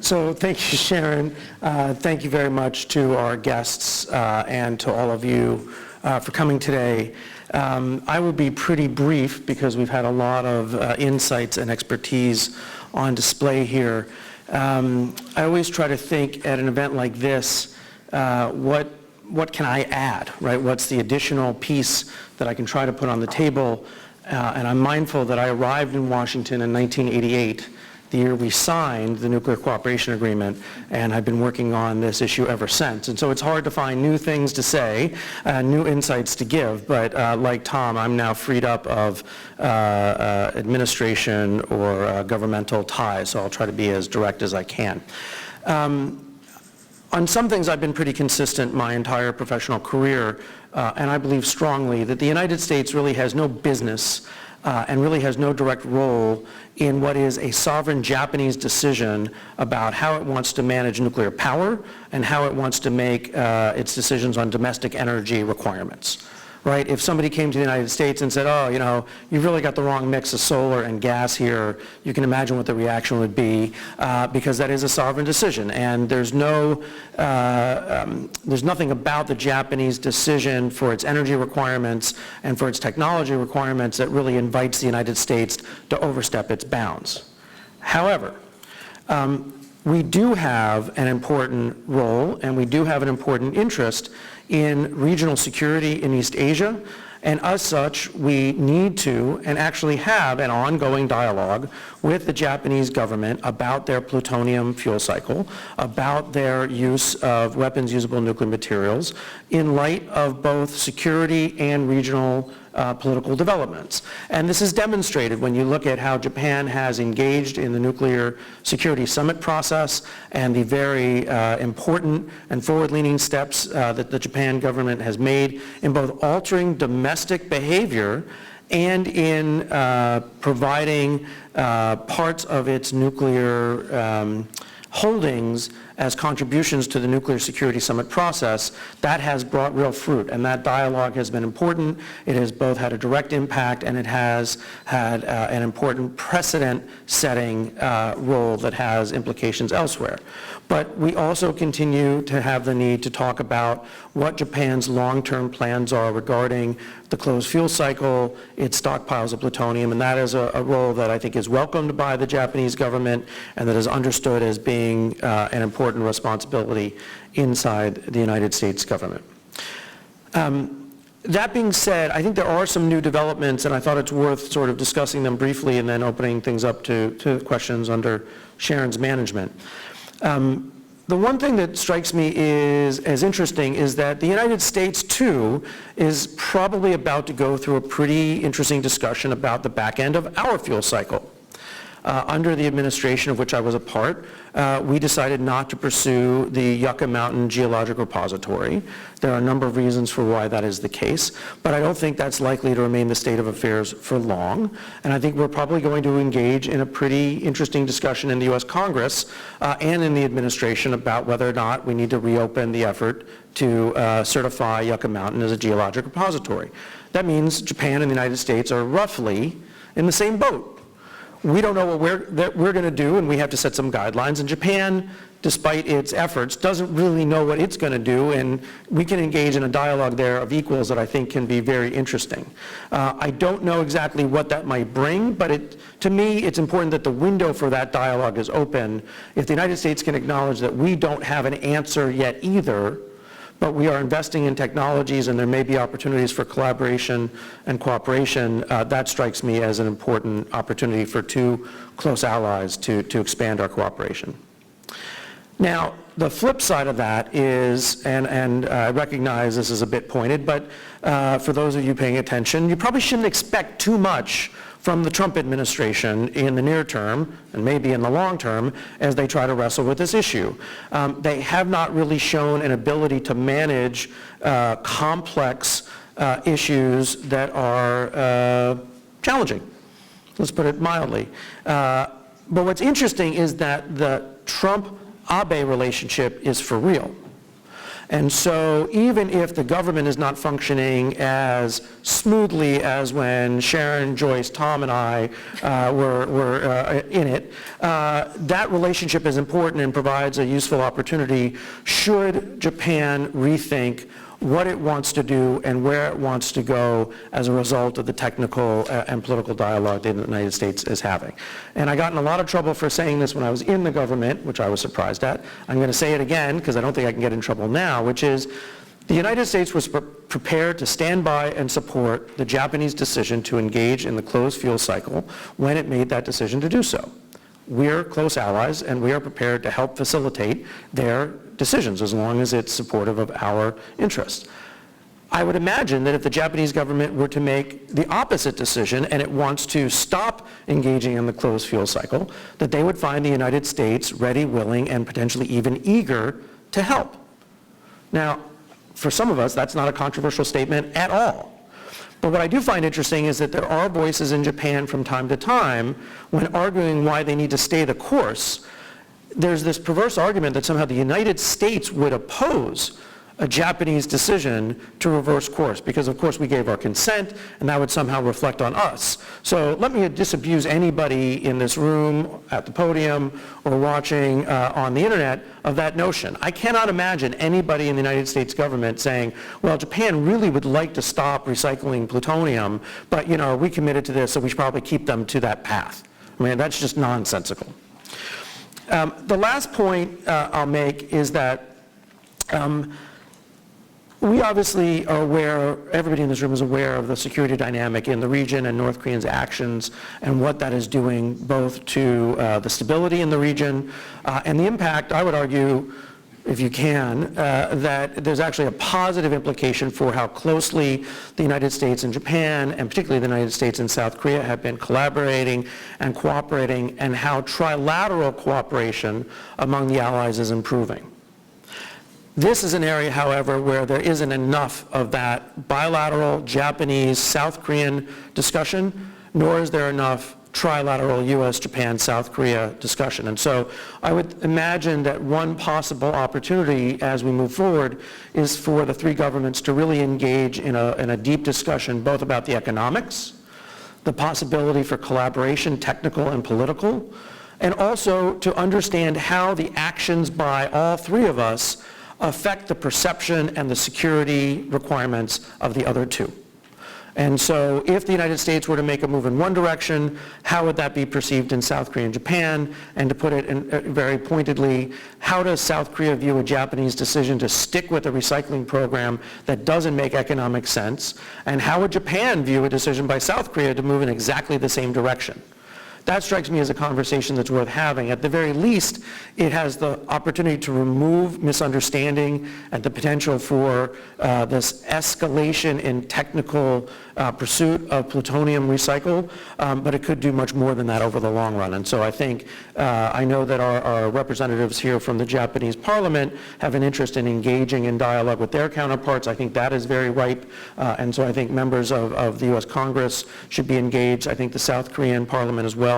So thank you, Sharon. Thank you very much to our guests and to all of you for coming today. I will be pretty brief because we've had a lot of insights and expertise on display here. I always try to think at an event like this, what can I add, right? What's the additional piece that I can try to put on the table? And I'm mindful that I arrived in Washington in 1988, the year we signed the Nuclear Cooperation Agreement, and I've been working on this issue ever since. And so it's hard to find new things to say, new insights to give, but like Tom, I'm now freed up of administration or governmental ties, so I'll try to be as direct as I can. On some things, I've been pretty consistent my entire professional career, and I believe strongly that the United States really has no business and really has no direct role in what is a sovereign Japanese decision about how it wants to manage nuclear power and how it wants to make its decisions on domestic energy requirements. Right? If somebody came to the United States and said, oh, you know, you've really got the wrong mix of solar and gas here, you can imagine what the reaction would be, because that is a sovereign decision. And there's nothing about the Japanese decision for its energy requirements and for its technology requirements that really invites the United States to overstep its bounds. However, we do have an important role and we do have an important interest in regional security in East Asia, and as such, we need to and actually have an ongoing dialogue with the Japanese government about their plutonium fuel cycle, about their use of weapons-usable nuclear materials in light of both security and regional political developments. And this is demonstrated when you look at how Japan has engaged in the nuclear security summit process and the very important and forward-leaning steps that the Japan government has made in both altering domestic behavior and in providing parts of its nuclear holdings as contributions to the nuclear security summit process. That has brought real fruit, and that dialogue has been important. It has both had a direct impact and it has had an important precedent-setting role that has implications elsewhere. But we also continue to have the need to talk about what Japan's long-term plans are regarding the closed fuel cycle, its stockpiles of plutonium, and that is a role that I think is welcomed by the Japanese government and that is understood as being an important responsibility inside the United States government. That being said, I think there are some new developments, and I thought it's worth sort of discussing them briefly and then opening things up to questions under Sharon's management. The one thing that strikes me as interesting is that the United States, too, is probably about to go through a pretty interesting discussion about the back end of our fuel cycle. Under the administration of which I was a part, we decided not to pursue the Yucca Mountain Geologic Repository. There are a number of reasons for why that is the case, but I don't think that's likely to remain the state of affairs for long. And I think we're probably going to engage in a pretty interesting discussion in the U.S. Congress and in the administration about whether or not we need to reopen the effort to certify Yucca Mountain as a geologic repository. That means Japan and the United States are roughly in the same boat. We don't know what we're going to do, and we have to set some guidelines. And Japan, despite its efforts, doesn't really know what it's going to do, and we can engage in a dialogue there of equals that I think can be very interesting. I don't know exactly what that might bring, but to me, it's important that the window for that dialogue is open. If the United States can acknowledge that we don't have an answer yet either, but we are investing in technologies and there may be opportunities for collaboration and cooperation. That strikes me as an important opportunity for two close allies to expand our cooperation. Now, the flip side of that is, and I recognize this is a bit pointed, but for those of you paying attention, you probably shouldn't expect too much from the Trump administration in the near term, and maybe in the long term, as they try to wrestle with this issue. They have not really shown an ability to manage complex issues that are challenging. Let's put it mildly. But what's interesting is that the Trump-Abe relationship is for real. And so even if the government is not functioning as smoothly as when Sharon, Joyce, Tom, and I were in it, that relationship is important and provides a useful opportunity should Japan rethink what it wants to do and where it wants to go as a result of the technical and political dialogue that the United States is having. And I got in a lot of trouble for saying this when I was in the government, which I was surprised at. I'm going to say it again because I don't think I can get in trouble now, which is the United States was prepared to stand by and support the Japanese decision to engage in the closed fuel cycle when it made that decision to do so. We're close allies and we are prepared to help facilitate their decisions as long as it's supportive of our interests. I would imagine that if the Japanese government were to make the opposite decision and it wants to stop engaging in the closed fuel cycle, that they would find the United States ready, willing, and potentially even eager to help. Now, for some of us, that's not a controversial statement at all. But what I do find interesting is that there are voices in Japan from time to time when arguing why they need to stay the course. There's this perverse argument that somehow the United States would oppose a Japanese decision to reverse course because, of course, we gave our consent and that would somehow reflect on us. So let me disabuse anybody in this room, at the podium, or watching on the internet of that notion. I cannot imagine anybody in the United States government saying, well, Japan really would like to stop recycling plutonium, but, you know, we committed to this, so we should probably keep them to that path. I mean, that's just nonsensical. The last point I'll make is that we obviously are aware, everybody in this room is aware of the security dynamic in the region and North Korea's actions and what that is doing both to the stability in the region and the impact, I would argue, if you can, that there's actually a positive implication for how closely the United States and Japan, and particularly the United States and South Korea, have been collaborating and cooperating, and how trilateral cooperation among the allies is improving. This is an area, however, where there isn't enough of that bilateral Japanese, South Korean discussion, nor is there enough trilateral U.S., Japan, South Korea discussion. And so I would imagine that one possible opportunity as we move forward is for the three governments to really engage in a deep discussion both about the economics, the possibility for collaboration, technical and political, and also to understand how the actions by all three of us affect the perception and the security requirements of the other two. And so if the United States were to make a move in one direction, how would that be perceived in South Korea and Japan? And to put it very pointedly, how does South Korea view a Japanese decision to stick with a recycling program that doesn't make economic sense? And how would Japan view a decision by South Korea to move in exactly the same direction? That strikes me as a conversation that's worth having. At the very least, it has the opportunity to remove misunderstanding and the potential for this escalation in technical pursuit of plutonium recycle, but it could do much more than that over the long run. And so I think, I know that our representatives here from the Japanese parliament have an interest in engaging in dialogue with their counterparts. I think that is very ripe, and so I think members of the U.S. Congress should be engaged. I think the South Korean parliament as well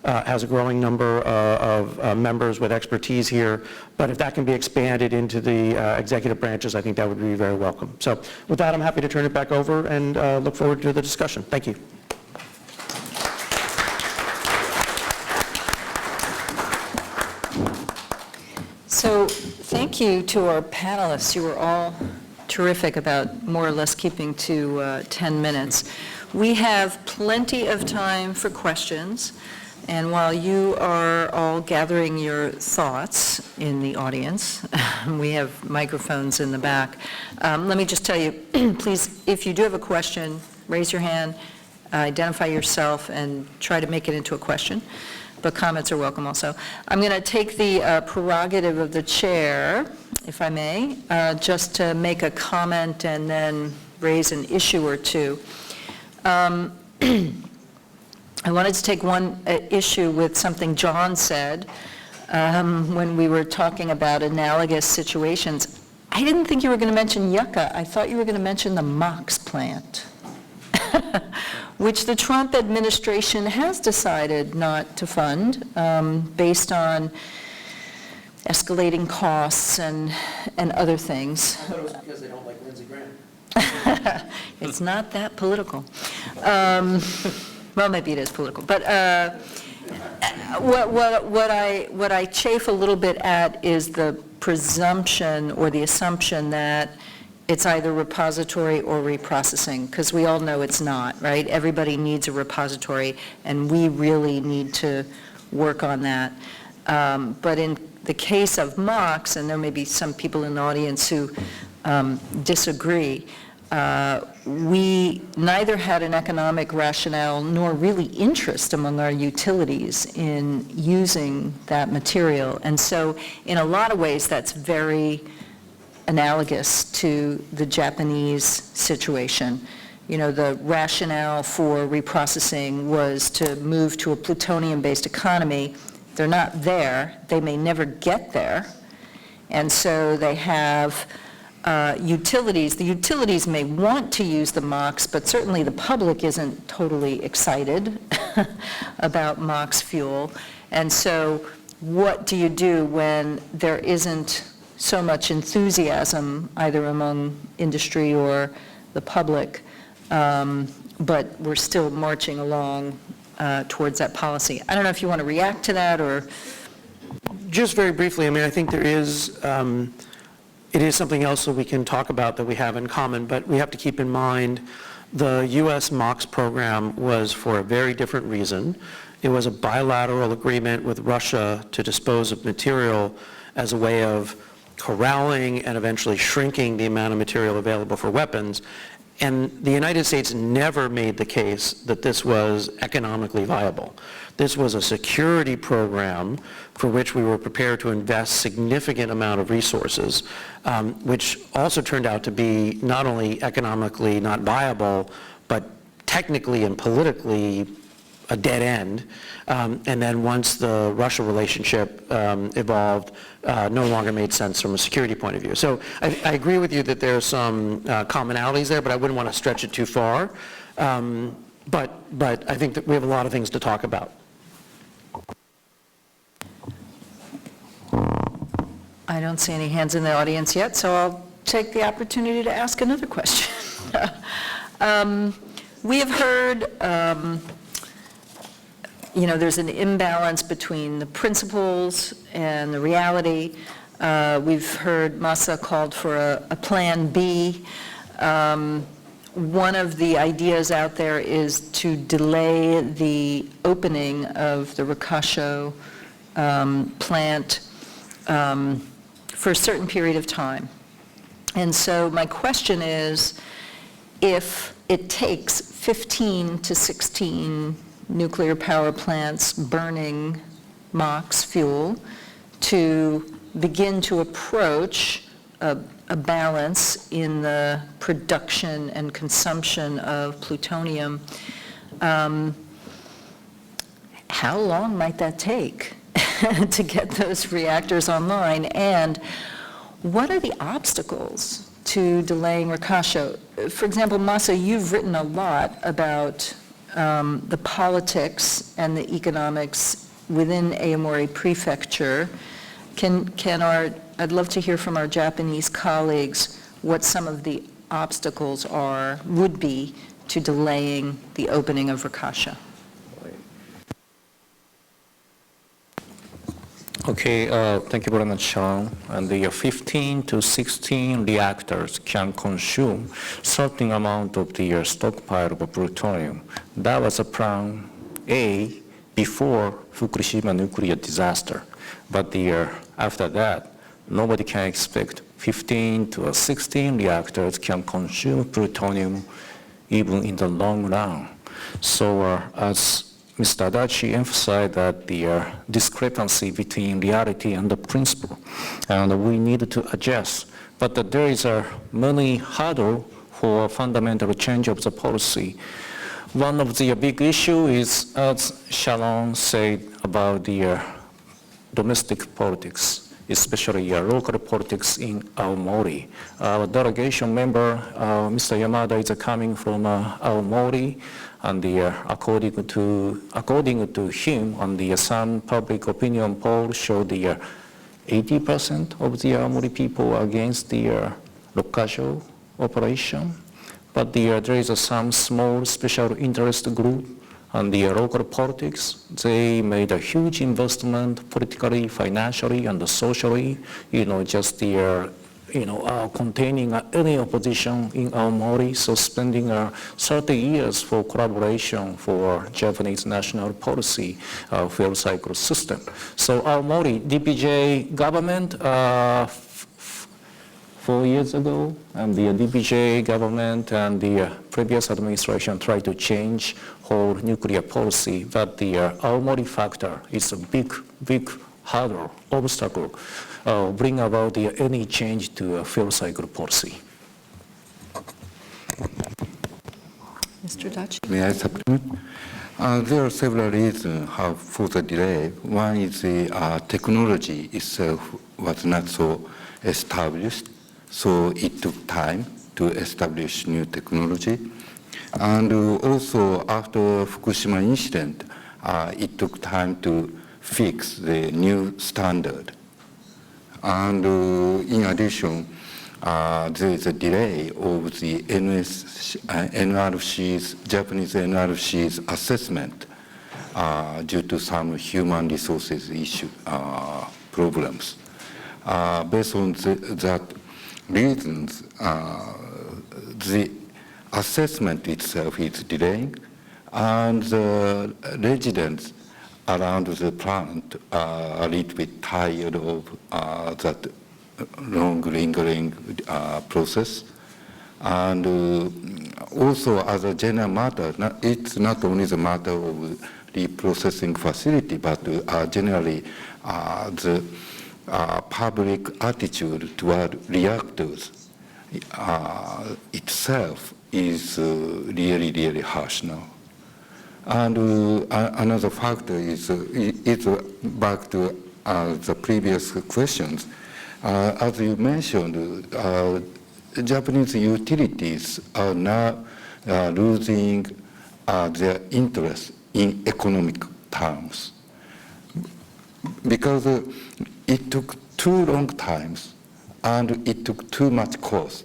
has a growing number of members with expertise here, but if that can be expanded into the executive branches, I think that would be very welcome. So with that, I'm happy to turn it back over and look forward to the discussion. Thank you. So thank you to our panelists. You were all terrific about more or less keeping to 10 minutes. We have plenty of time for questions. And while you are all gathering your thoughts in the audience, we have microphones in the back. Let me just tell you, please, if you do have a question, raise your hand, identify yourself, and try to make it into a question. But comments are welcome also. I'm going to take the prerogative of the chair, if I may, just to make a comment and then raise an issue or two. I wanted to take one issue with something John said when we were talking about analogous situations. I didn't think you were going to mention Yucca. I thought you were going to mention the MOX plant, which the Trump administration has decided not to fund based on escalating costs and other things. I thought it was because they don't like Lindsey Graham. It's not that political. Well, maybe it is political. But what I chafe a little bit at is the presumption or the assumption that it's either repository or reprocessing, because we all know it's not, right? Everybody needs a repository, and we really need to work on that. But in the case of MOX, and there may be some people in the audience who disagree, we neither had an economic rationale nor really interest among our utilities in using that material. And so in a lot of ways, that's very analogous to the Japanese situation. You know, the rationale for reprocessing was to move to a plutonium-based economy. They're not there. They may never get there. And so they have utilities. The utilities may want to use the MOX, but certainly the public isn't totally excited about MOX fuel. And so what do you do when there isn't so much enthusiasm either among industry or the public, but we're still marching along towards that policy? I don't know if you want to react to that or... Just very briefly, I mean, I think there is, it is something else that we can talk about that we have in common, but we have to keep in mind the U.S. MOX program was for a very different reason. It was a bilateral agreement with Russia to dispose of material as a way of corralling and eventually shrinking the amount of material available for weapons. And the United States never made the case that this was economically viable. This was a security program for which we were prepared to invest significant amount of resources, which also turned out to be not only economically not viable, but technically and politically a dead end. And then once the Russia relationship evolved, no longer made sense from a security point of view. So I agree with you that there are some commonalities there, but I wouldn't want to stretch it too far. But I think that we have a lot of things to talk about. I don't see any hands in the audience yet, so I'll take the opportunity to ask another question. We have heard you know, there's an imbalance between the principles and the reality. We've heard Masa called for a plan B. One of the ideas out there is to delay the opening of the Rokkasho plant for a certain period of time. And so my question is, if it takes 15 to 16 nuclear power plants burning MOX fuel to begin to approach a balance in the production and consumption of plutonium, how long might that take to get those reactors online? And what are the obstacles to delaying Rokkasho? For example, Masa, you've written a lot about the politics and the economics within Aomori Prefecture. I'd love to hear from our Japanese colleagues what some of the obstacles would be to delaying the opening of Rokkasho. Okay, thank you very much, Sharon. And the 15 to 16 reactors can consume certain amount of the stockpile of plutonium. That was a plan A before Fukushima nuclear disaster. But after that, nobody can expect 15 to 16 reactors can consume plutonium even in the long run. So as Mr. Adachi emphasized that the discrepancy between reality and the principle, and we need to adjust. But there is many hurdle for fundamental change of the policy. One of the big issue is, as Sharon said, about the domestic politics, especially local politics in Aomori. Our delegation member, Mr. Yamada, is coming from Aomori, and according to him, on some public opinion poll showed 80% of the Aomori people are against the Rokkasho operation. But there is some small special interest group on the local politics. They made a huge investment politically, financially, and socially, just containing any opposition in Aomori, so spending 30 years for collaboration for Japanese national policy fuel cycle system. So Aomori DPJ government 4 years ago, and the DPJ government and the previous administration tried to change whole nuclear policy, but the Aomori factor is a big hurdle, obstacle, bring about any change to fuel cycle policy. Mr. Dachi? May I supplement? There are several reasons for the delay. One is the technology itself was not so established, so it took time to establish new technology. And also, after Fukushima incident, it took time to fix the new standard. And in addition, there is a delay of the NRC's, Japanese NRC's assessment due to some human resources issue problems. Based on that reasons, the assessment itself is delaying, and the residents around the plant are a little bit tired of that long lingering process. And also, as a general matter, it's not only the matter of the processing facility, but generally the public attitude toward reactors itself is really harsh now. And another factor is back to the previous questions. As you mentioned, Japanese utilities are now losing their interest in economic terms, because it took too long times and it took too much cost,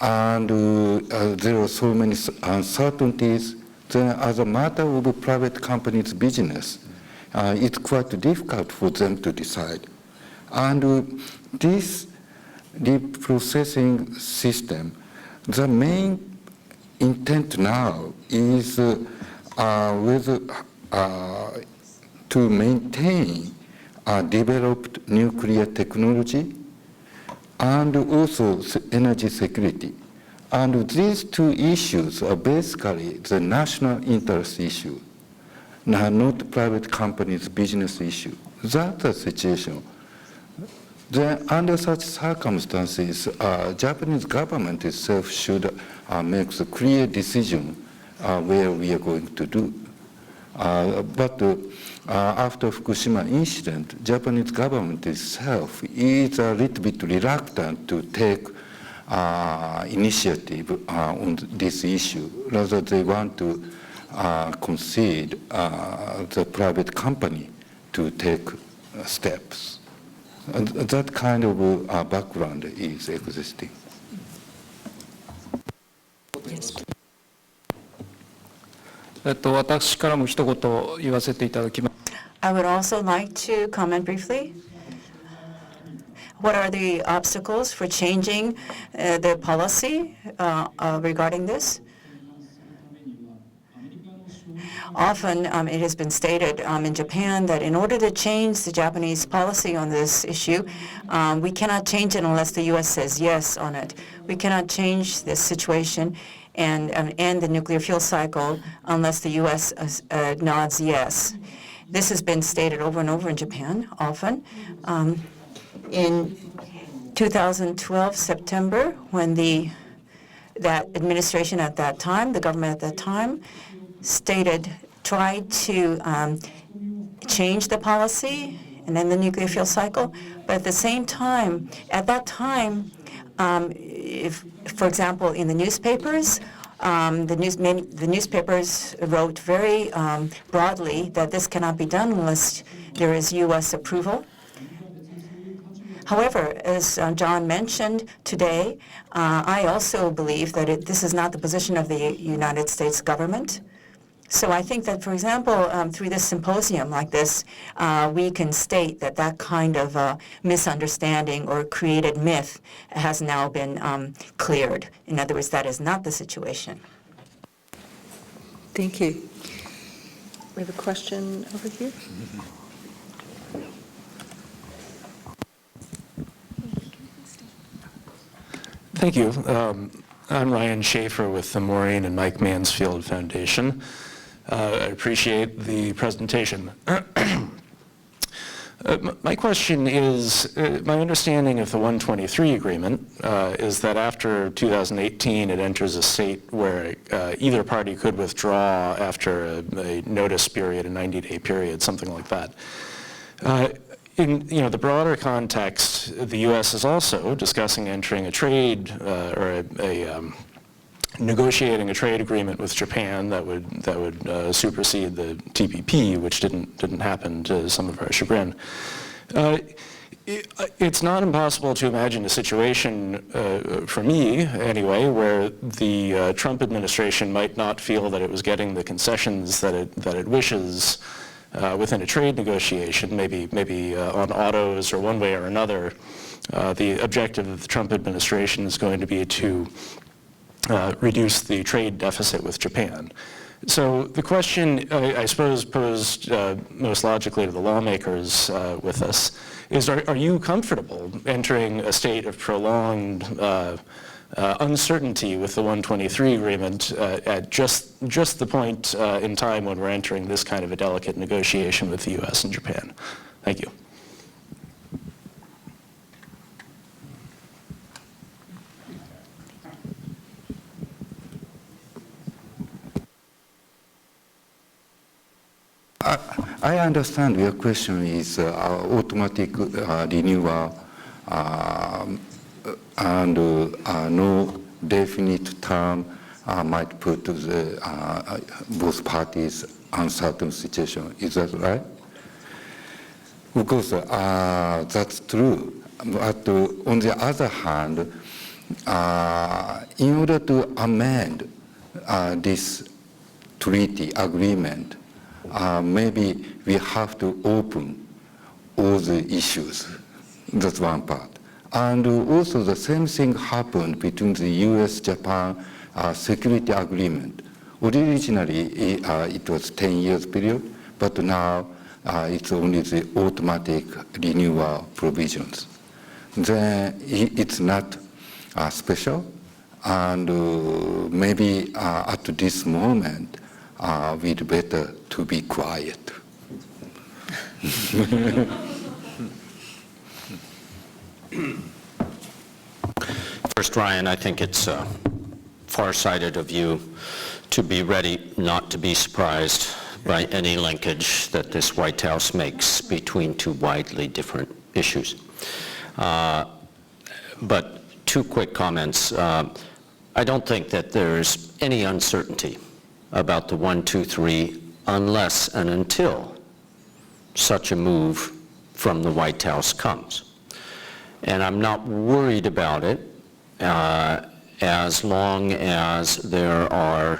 and there are so many uncertainties. Then, as a matter of private companies' business, it's quite difficult for them to decide. And this reprocessing system, the main intent now is whether to maintain developed nuclear technology and also energy security. And these two issues are basically the national interest issue, not private companies' business issue. That's the situation. Then, under such circumstances, Japanese government itself should make a clear decision where we are going to do. But after Fukushima incident, Japanese government itself is a little bit reluctant to take initiative on this issue. Rather, they want to concede the private company to take steps. And that kind of background is existing. Yes. 私からも一言言わせていただきます。 I would also like to comment briefly. What are the obstacles for changing the policy regarding this? Often it has been stated in Japan that in order to change the Japanese policy on this issue, we cannot change it unless the U.S. says yes on it. We cannot change this situation and end the nuclear fuel cycle unless the U.S. nods yes. This has been stated over and over in Japan often. In 2012, September, when that administration at that time, the government at that time, tried to change the policy and end the nuclear fuel cycle, but at the same time, at that time, for example, in the newspapers, the newspapers wrote very broadly that this cannot be done unless there is U.S. approval. However, as John mentioned today, I also believe that this is not the position of the United States government. So I think that, for example, through this symposium like this, we can state that that kind of misunderstanding or created myth has now been cleared. In other words, that is not the situation. Thank you. We have a question over here. Thank you. I'm Ryan Schaefer with the Maureen and Mike Mansfield Foundation. I appreciate the presentation. My question is, my understanding of the 123 agreement is that after 2018 it enters a state where either party could withdraw after a notice period, a 90-day period, something like that. In the broader context, the U.S. is also discussing entering a trade or negotiating a trade agreement with Japan that would supersede the TPP, which didn't happen, to some of our chagrin. It's not impossible to imagine a situation, for me anyway, where the Trump administration might not feel that it was getting the concessions that it wishes within a trade negotiation, maybe on autos or one way or another. The objective of the Trump administration is going to be to reduce the trade deficit with Japan. So the question, I suppose, posed most logically to the lawmakers with us is, are you comfortable entering a state of prolonged uncertainty with the 123 agreement at just the point in time when we're entering this kind of a delicate negotiation with the U.S. and Japan? Thank you. I understand your question is automatic renewal and no definite term might put both parties uncertain situation. Is that right? Of course, that's true. But on the other hand, in order to amend this treaty agreement, maybe we have to open all the issues. That's one part. And also the same thing happened between the U.S. Japan security agreement. Originally, it was 10 years period, but now it's only the automatic renewal provisions. Then it's not special, and maybe at this moment, we'd better to be quiet. First, Ryan, I think it's far-sighted of you to be ready not to be surprised by any linkage that this White House makes between two widely different issues. But two quick comments. I don't think that there's any uncertainty about the 123 unless and until such a move from the White House comes. And I'm not worried about it as long as there are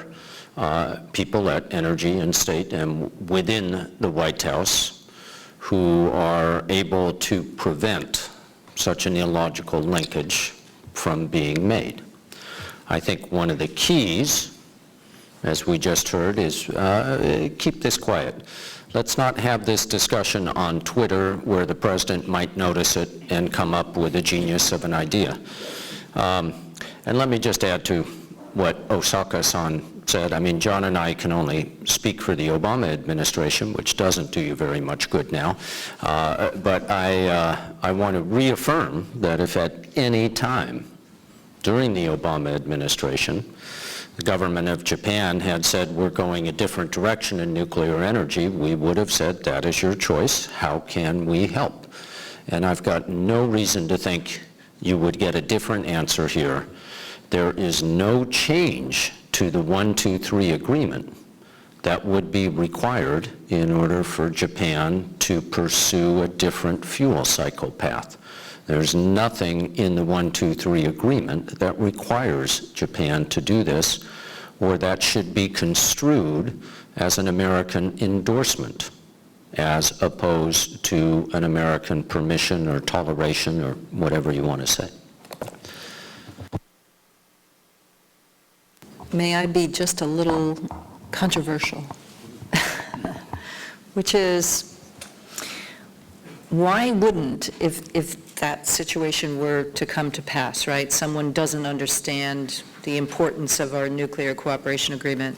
people at Energy and State and within the White House who are able to prevent such an illogical linkage from being made. I think one of the keys as we just heard, is keep this quiet. Let's not have this discussion on Twitter where the president might notice it and come up with a genius of an idea. And let me just add to what Osaka-san said. I mean, John and I can only speak for the Obama administration, which doesn't do you very much good now. But I want to reaffirm that if at any time during the Obama administration, the government of Japan had said we're going a different direction in nuclear energy, we would have said that is your choice. How can we help? And I've got no reason to think you would get a different answer here. There is no change to the 123 agreement that would be required in order for Japan to pursue a different fuel cycle path. There's nothing in the 123 agreement that requires Japan to do this, or that should be construed as an American endorsement, as opposed to an American permission or toleration or whatever you want to say. May I be just a little controversial? Which is, why wouldn't, if that situation were to come to pass, right? Someone doesn't understand the importance of our nuclear cooperation agreement.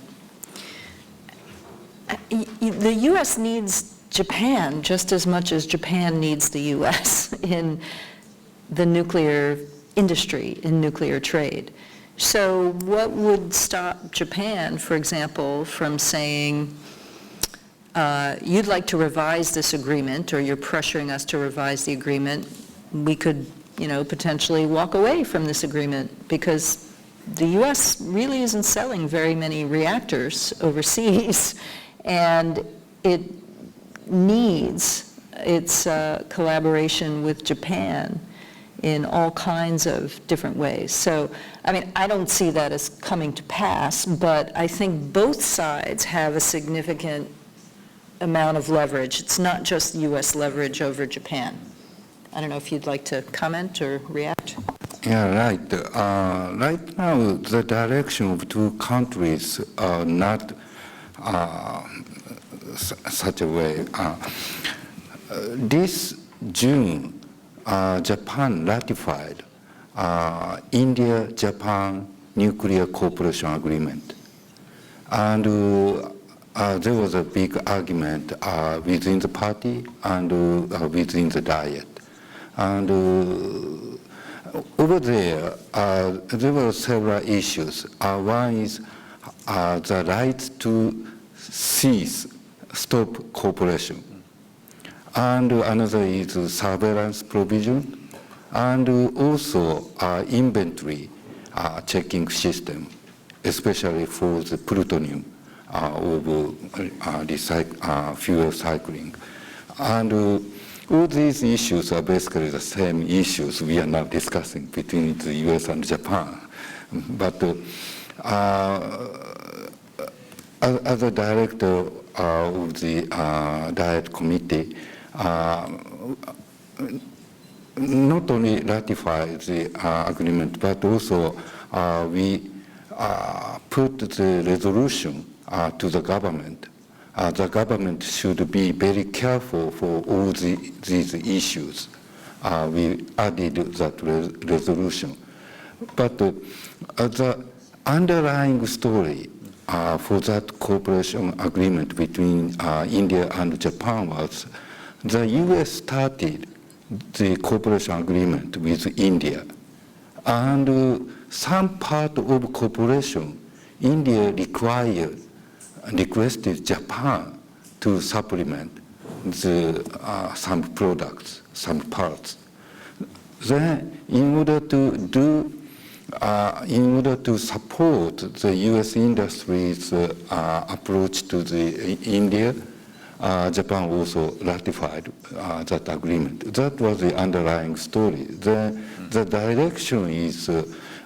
The U.S. needs Japan just as much as Japan needs the U.S. in the nuclear industry, in nuclear trade. So what would stop Japan, for example, from saying, you'd like to revise this agreement, or you're pressuring us to revise the agreement, we could, potentially walk away from this agreement, because the U.S. really isn't selling very many reactors overseas, and it needs its collaboration with Japan in all kinds of different ways. So, I mean, I don't see that as coming to pass, but I think both sides have a significant amount of leverage. It's not just U.S. leverage over Japan. I don't know if you'd like to comment or react. Yeah, right. Right now, the direction of two countries are not such a way. This June, Japan ratified India-Japan Nuclear Cooperation Agreement. And there was a big argument within the party and within the Diet. And over there, there were several issues. One is the right to stop cooperation. And another is surveillance provision, and also inventory checking system, especially for the plutonium of fuel cycling. And all these issues are basically the same issues we are now discussing between the US and Japan. But as a director of the Diet Committee, not only ratify the agreement, but also we put the resolution to the government. The government should be very careful for all these issues. We added that resolution. But the underlying story for that cooperation agreement between India and Japan was the U.S. started the cooperation agreement with India, and some part of cooperation, India requested Japan to supplement some products, some parts. Then, in order to support the U.S. industry's approach to the India, Japan also ratified that agreement. That was the underlying story. The direction is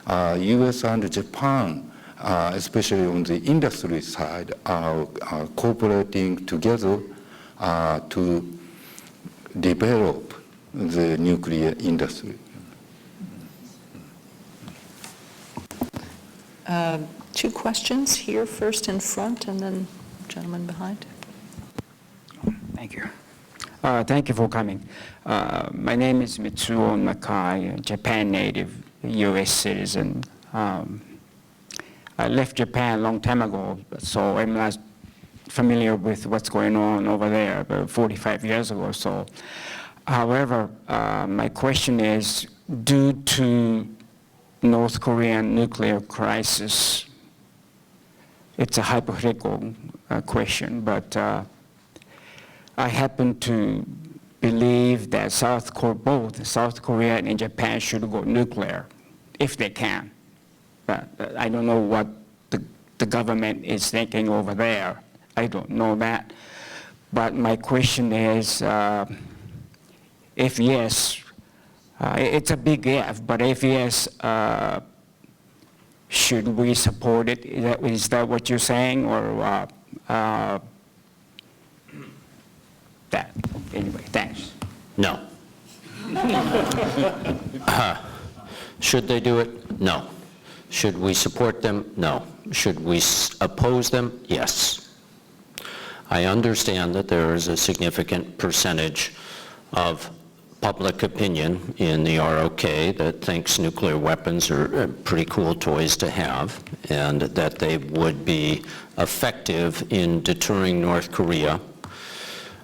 U.S. and Japan, especially on the industry side, are cooperating together to develop the nuclear industry. Two questions here, first in front, and then gentleman behind. Thank you. Thank you for coming. My name is Mitsuo Nakai, Japan native, U.S. citizen. I left Japan a long time ago, so I'm not familiar with what's going on over there, about 45 years ago or so. However, my question is, due to North Korean nuclear crisis, it's a hypothetical question, but I happen to believe that both South Korea and Japan should go nuclear, if they can. But I don't know what the government is thinking over there. I don't know that. But my question is, if yes, it's a big if, but if yes, should we support it? Is that what you're saying, or that? Anyway, thanks. No. Should they do it? No. Should we support them? No. Should we oppose them? Yes. I understand that there is a significant percentage of public opinion in the ROK that thinks nuclear weapons are pretty cool toys to have, and that they would be effective in deterring North Korea.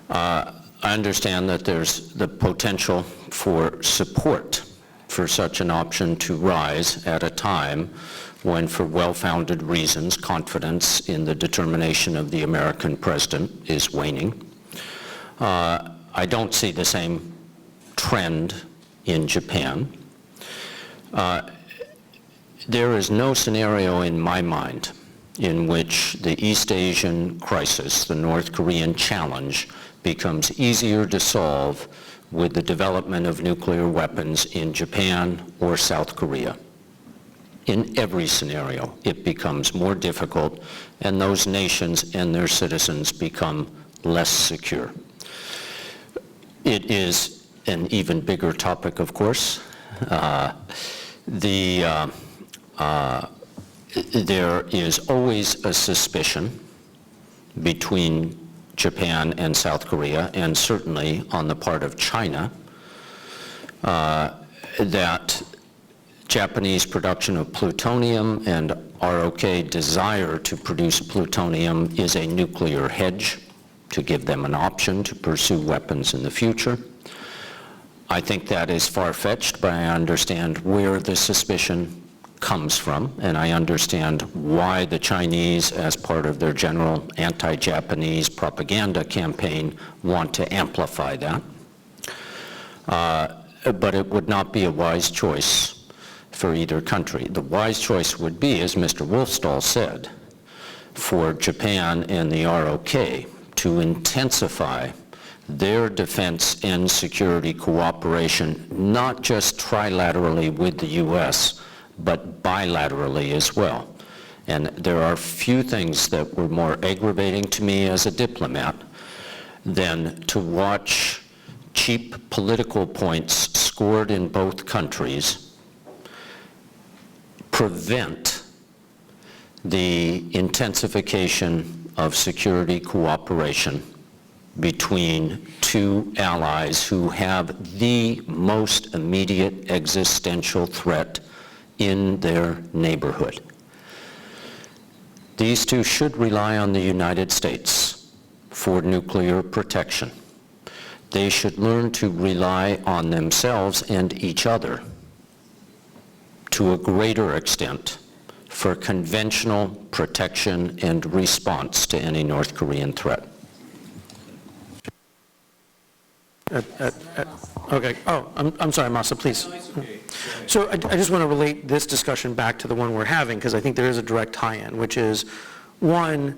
I understand that there's the potential for support for such an option to rise at a time when, for well-founded reasons, confidence in the determination of the American president is waning. I don't see the same trend in Japan. There is no scenario in my mind in which the East Asian crisis, the North Korean challenge, becomes easier to solve with the development of nuclear weapons in Japan or South Korea. In every scenario, it becomes more difficult, and those nations and their citizens become less secure. It is an even bigger topic, of course. There is always a suspicion between Japan and South Korea, and certainly on the part of China, that Japanese production of plutonium and ROK desire to produce plutonium is a nuclear hedge to give them an option to pursue weapons in the future. I think that is far-fetched, but I understand where the suspicion comes from, and I understand why the Chinese, as part of their general anti-Japanese propaganda campaign, want to amplify that. But it would not be a wise choice for either country. The wise choice would be, as Mr. Wolfstall said, for Japan and the ROK to intensify their defense and security cooperation, not just trilaterally with the U.S., but bilaterally as well. And there are few things that were more aggravating to me as a diplomat than to watch cheap political points scored in both countries prevent the intensification of security cooperation between two allies who have the most immediate existential threat in their neighborhood. These two should rely on the United States for nuclear protection. They should learn to rely on themselves and each other to a greater extent for conventional protection and response to any North Korean threat. Okay. Oh, I'm sorry, Masa, please. So I just want to relate this discussion back to the one we're having, because I think there is a direct tie-in, which is, one,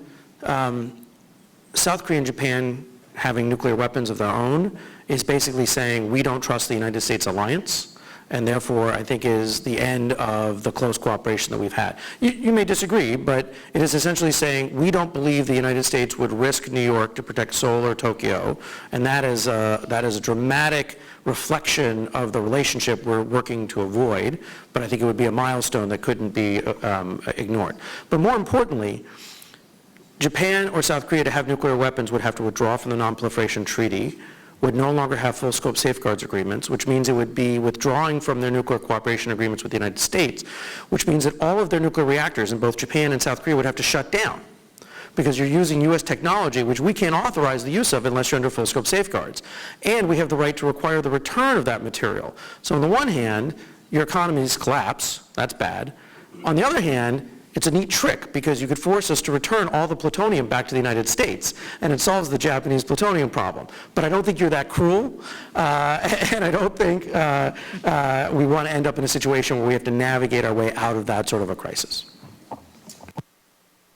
South Korea and Japan having nuclear weapons of their own is basically saying we don't trust the United States alliance, and therefore I think is the end of the close cooperation that we've had. You may disagree, but it is essentially saying we don't believe the United States would risk New York to protect Seoul or Tokyo, and that is a dramatic reflection of the relationship we're working to avoid, but I think it would be a milestone that couldn't be ignored. But more importantly, Japan or South Korea to have nuclear weapons would have to withdraw from the Non-Proliferation Treaty, would no longer have full scope safeguards agreements, which means it would be withdrawing from their nuclear cooperation agreements with the United States, which means that all of their nuclear reactors in both Japan and South Korea would have to shut down because you're using U.S. technology, which we can't authorize the use of unless you're under full scope safeguards. And we have the right to require the return of that material. So on the one hand, your economies collapse, that's bad. On the other hand, it's a neat trick because you could force us to return all the plutonium back to the United States, and it solves the Japanese plutonium problem. But I don't think you're that cruel, and I don't think we want to end up in a situation where we have to navigate our way out of that sort of a crisis.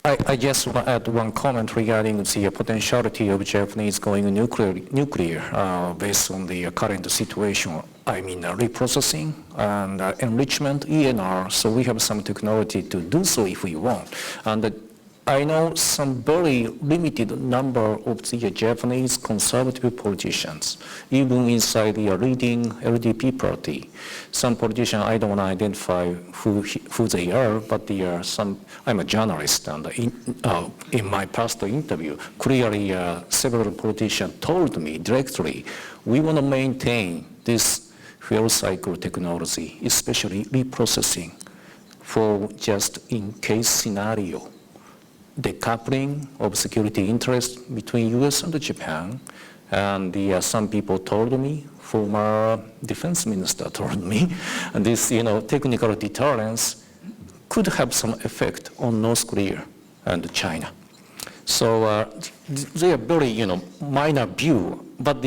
I just want to add one comment regarding the potentiality of Japanese going nuclear based on the current situation. I mean, reprocessing and enrichment, ENR, so we have some technology to do so if we want. And I know some very limited number of the Japanese conservative politicians, even inside the leading LDP party. Some politicians, I don't want to identify who they are, but there are some, I'm a journalist, and in my past interview, clearly several politicians told me directly, we want to maintain this fuel cycle technology, especially reprocessing, for just in case scenario. Decoupling of security interests between U.S. and Japan, and some people told me, former defense minister told me, and this technical deterrence could have some effect on North Korea and China. So they are very minor view, but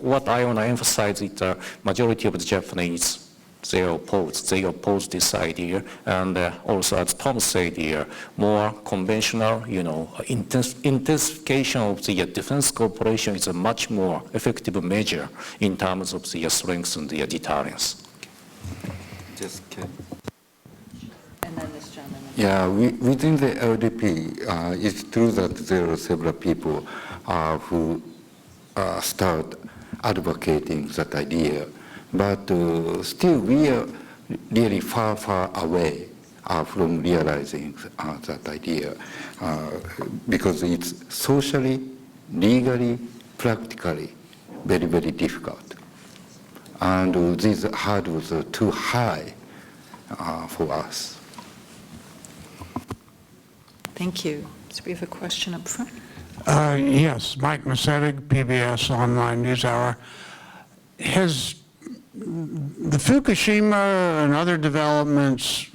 what I want to emphasize is the majority of the Japanese. They oppose this idea, and also, as Tom said here, more conventional, intensification of the defense cooperation is a much more effective measure in terms of the strength and the deterrence. And then this gentleman. Yeah, within the LDP, it's true that there are several people who start advocating that idea. But still, we are really far, far away from realizing that idea because it's socially, legally, practically very, very difficult. And these hurdles are too high for us. Thank you. So we have a question up front. Yes, Mike Masedig, PBS Online NewsHour. Has the Fukushima and other developments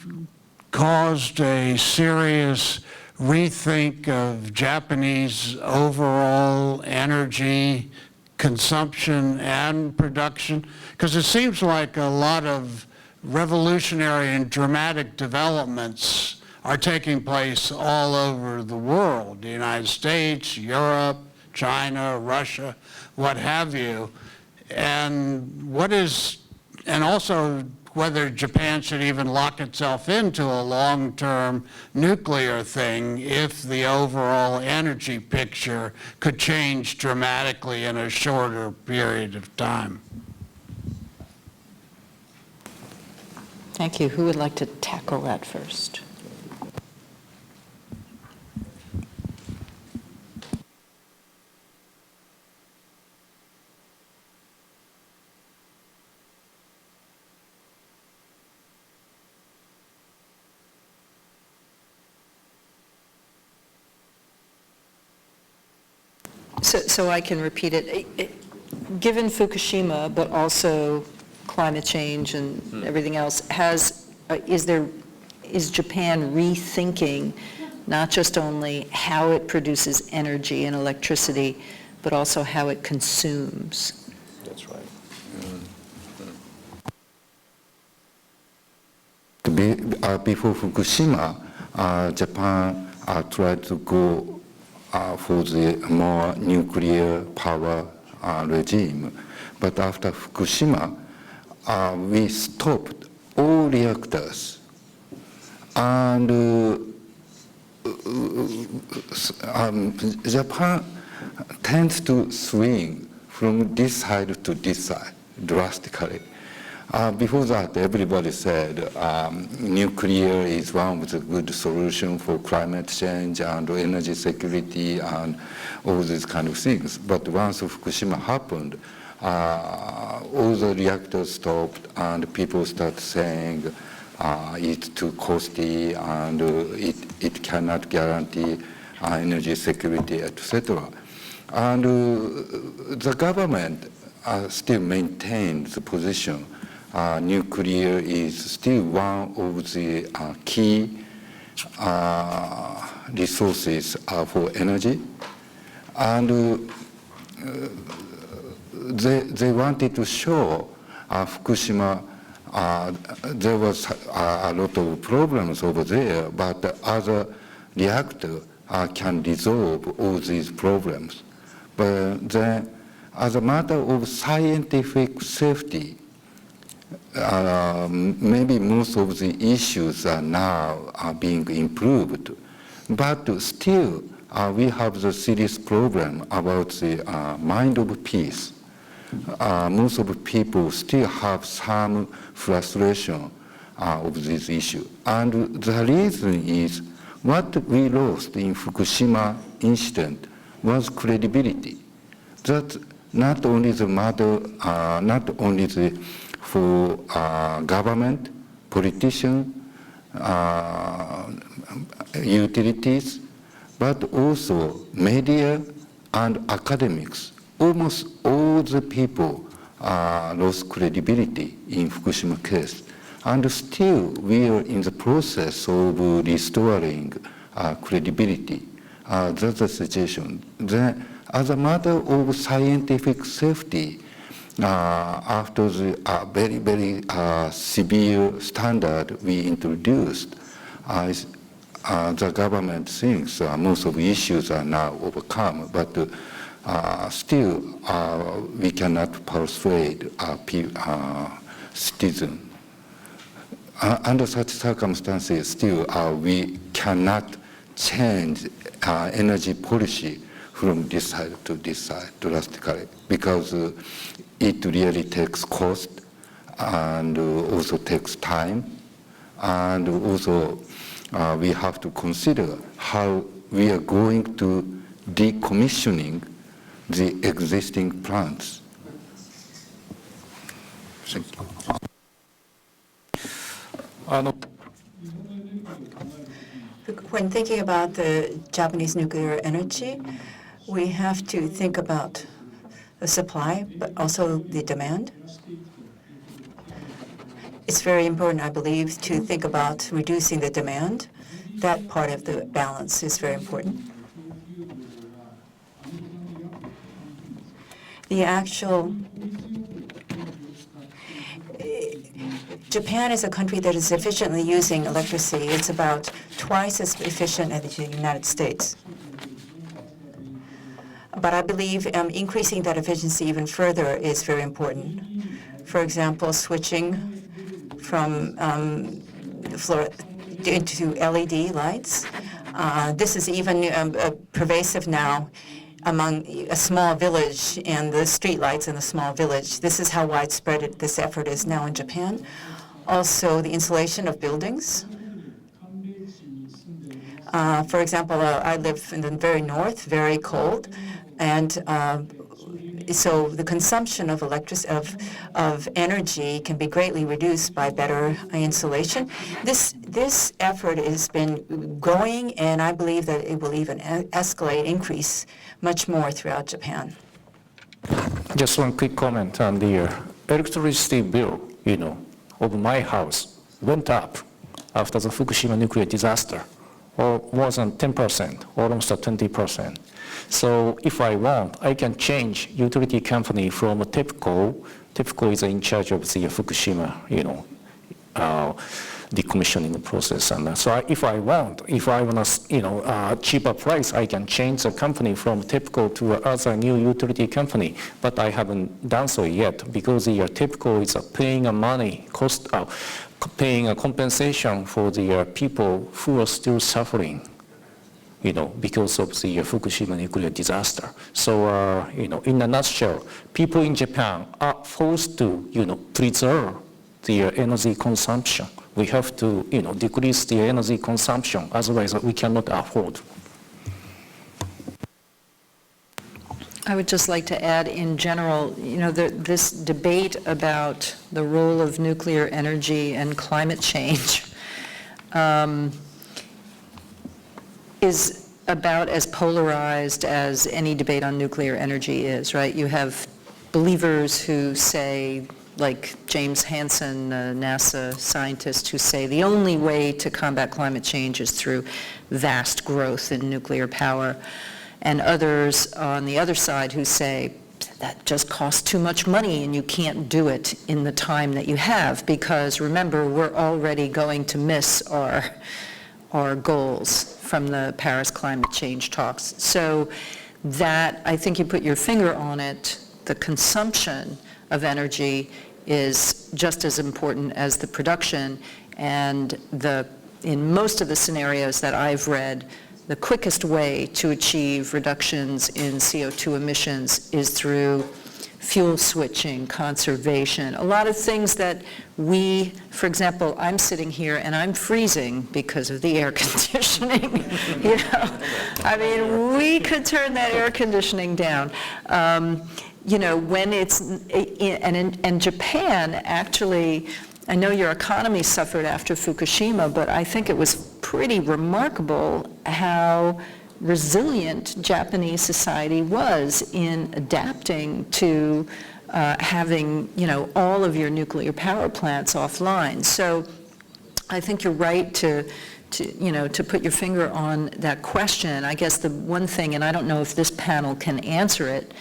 caused a serious rethink of Japanese overall energy consumption and production? Because it seems like a lot of revolutionary and dramatic developments are taking place all over the world, the United States, Europe, China, Russia, what have you. And also whether Japan should even lock itself into a long-term nuclear thing if the overall energy picture could change dramatically in a shorter period of time. Thank you. Who would like to tackle that first? So I can repeat it. Given Fukushima, but also climate change and everything else, is Japan rethinking not just only how it produces energy and electricity, but also how it consumes? That's right. Before Fukushima, Japan tried to go for the more nuclear power regime. But after Fukushima, we stopped all reactors. And Japan tends to swing from this side to this side drastically. Before that, everybody said nuclear is one of the good solutions for climate change and energy security and all these kind of things. But once Fukushima happened, all the reactors stopped and people started saying it's too costly and it cannot guarantee energy security, etc. And the government still maintains the position nuclear is still one of the key resources for energy. And they wanted to show Fukushima there was a lot of problems over there, but the other reactor can resolve all these problems. But then, as a matter of scientific safety, maybe most of the issues are now being improved, but still we have the serious problem about the mind of peace. Most of the people still have some frustration of this issue. And the reason is what we lost in Fukushima incident was credibility. That's not only the matter, not only for government, politicians, utilities, but also media and academics. Almost all the people lost credibility in Fukushima case. And still we are in the process of restoring credibility. That's the situation. Then, as a matter of scientific safety, after the very, very severe standard we introduced, the government thinks most of the issues are now overcome, but still we cannot persuade citizens. Under such circumstances, still we cannot change energy policy from this side to this side drastically, because it really takes cost and also takes time, and also we have to consider how we are going to decommissioning the existing plants. Thank you. When thinking about the Japanese nuclear energy, we have to think about the supply, but also the demand. It's very important, I believe, to think about reducing the demand. That part of the balance is very important. The actual Japan is a country that is efficiently using electricity. It's about twice as efficient as the United States. But I believe increasing that efficiency even further is very important. For example, switching from into LED lights. This is even pervasive now among a small village and the street lights in a small village. This is how widespread this effort is now in Japan. Also, the insulation of buildings. For example, I live in the very north, very cold, and so the consumption of energy can be greatly reduced by better insulation. This effort has been growing, and I believe that it will even escalate, increase much more throughout Japan. Just one quick comment on the electricity bill, of my house went up after the Fukushima nuclear disaster, or more than 10%, almost 20%. So if I want, I can change utility company from a TEPCO. TEPCO is in charge of the Fukushima, decommissioning process. And so if I want a cheaper price, I can change the company from TEPCO to other new utility company. But I haven't done so yet because the TEPCO is paying paying a compensation for the people who are still suffering, because of the Fukushima nuclear disaster. So, in a nutshell, people in Japan are forced to, preserve their energy consumption. We have to, decrease the energy consumption, otherwise we cannot afford. I would just like to add, in general, this debate about the role of nuclear energy and climate change is about as polarized as any debate on nuclear energy is, right? You have believers who say, like James Hansen, a NASA scientist, who say the only way to combat climate change is through vast growth in nuclear power. And others on the other side who say that just costs too much money and you can't do it in the time that you have, because remember, we're already going to miss our goals from the Paris climate change talks. So that, I think you put your finger on it, the consumption of energy is just as important as the production, and in most of the scenarios that I've read, the quickest way to achieve reductions in CO2 emissions is through fuel switching, conservation, a lot of things that for example, I'm sitting here and I'm freezing because of the air conditioning. I mean, we could turn that air conditioning down. When it's, and Japan actually, I know your economy suffered after Fukushima, but I think it was pretty remarkable how resilient Japanese society was in adapting to having, all of your nuclear power plants offline. So I think you're right to put your finger on that question. I guess the one thing, and I don't know if this panel can answer it,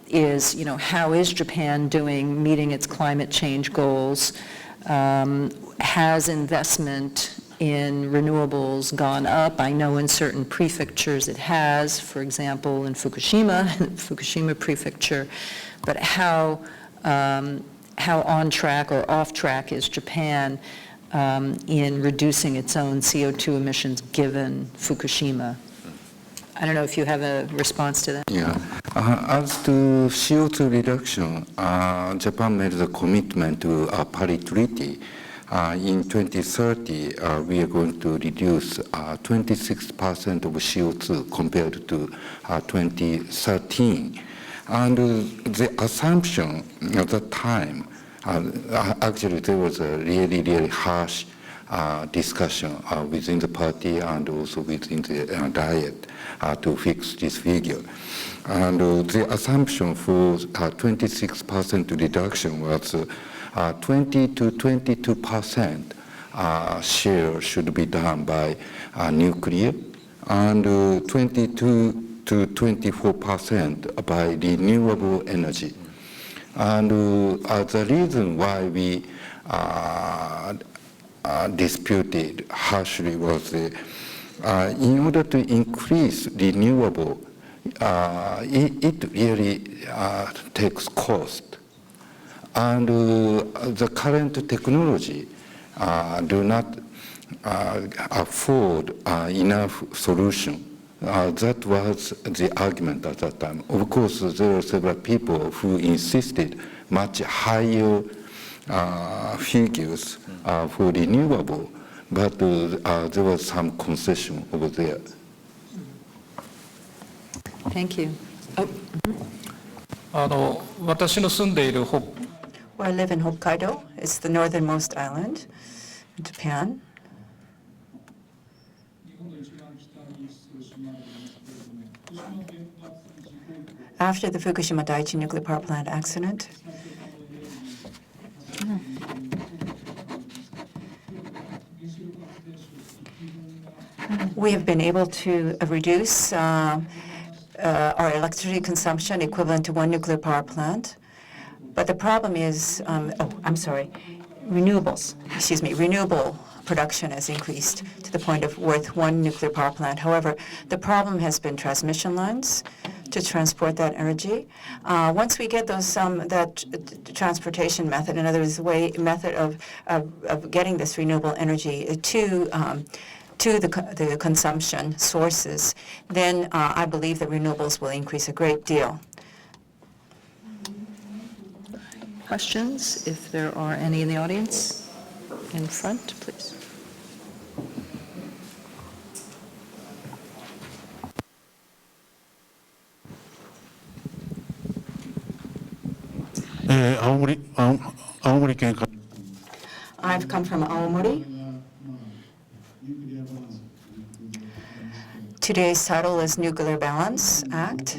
is, how is Japan doing meeting its climate change goals? Has investment in renewables gone up? I know in certain prefectures it has, for example, in Fukushima prefecture, but how on track or off track is Japan in reducing its own CO2 emissions given Fukushima? I don't know if you have a response to that. Yeah. As to CO2 reduction, Japan made the commitment to a Paris Treaty. In 2030, we are going to reduce 26% of CO2 compared to 2013. And the assumption at that time, actually there was a really, really harsh discussion within the party and also within the Diet to fix this figure. And the assumption for 26% reduction was 20 to 22% share should be done by nuclear, and 22 to 24% by renewable energy. And the reason why we disputed harshly was in order to increase renewable, it really takes cost. And the current technology do not afford enough solution. That was the argument at that time. Of course, there were several people who insisted much higher figures for renewable, but there was some concession over there. Thank you.私の住んでいる Where I live in Hokkaido, it's the northernmost island in Japan. After the Fukushima Daiichi nuclear power plant accident, we have been able to reduce our electricity consumption equivalent to one nuclear power plant. But the problem is, renewable production has increased to the point of worth one nuclear power plant. However, the problem has been transmission lines to transport that energy. Once we get that transportation method, in other words, the method of getting this renewable energy to the consumption sources, then I believe that renewables will increase a great deal. Questions, if there are any in the audience? In front, please. I've come from Aomori. Today's title is Nuclear Balance Act.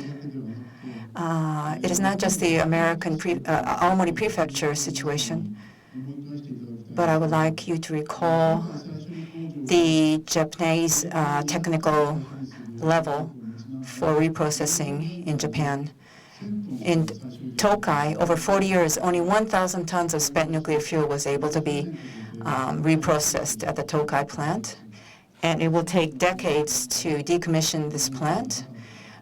It is not just the American Aomori Prefecture situation, but I would like you to recall the Japanese technical level for reprocessing in Japan. In Tokai, over 40 years, only 1,000 tons of spent nuclear fuel was able to be reprocessed at the Tokai plant, and it will take decades to decommission this plant.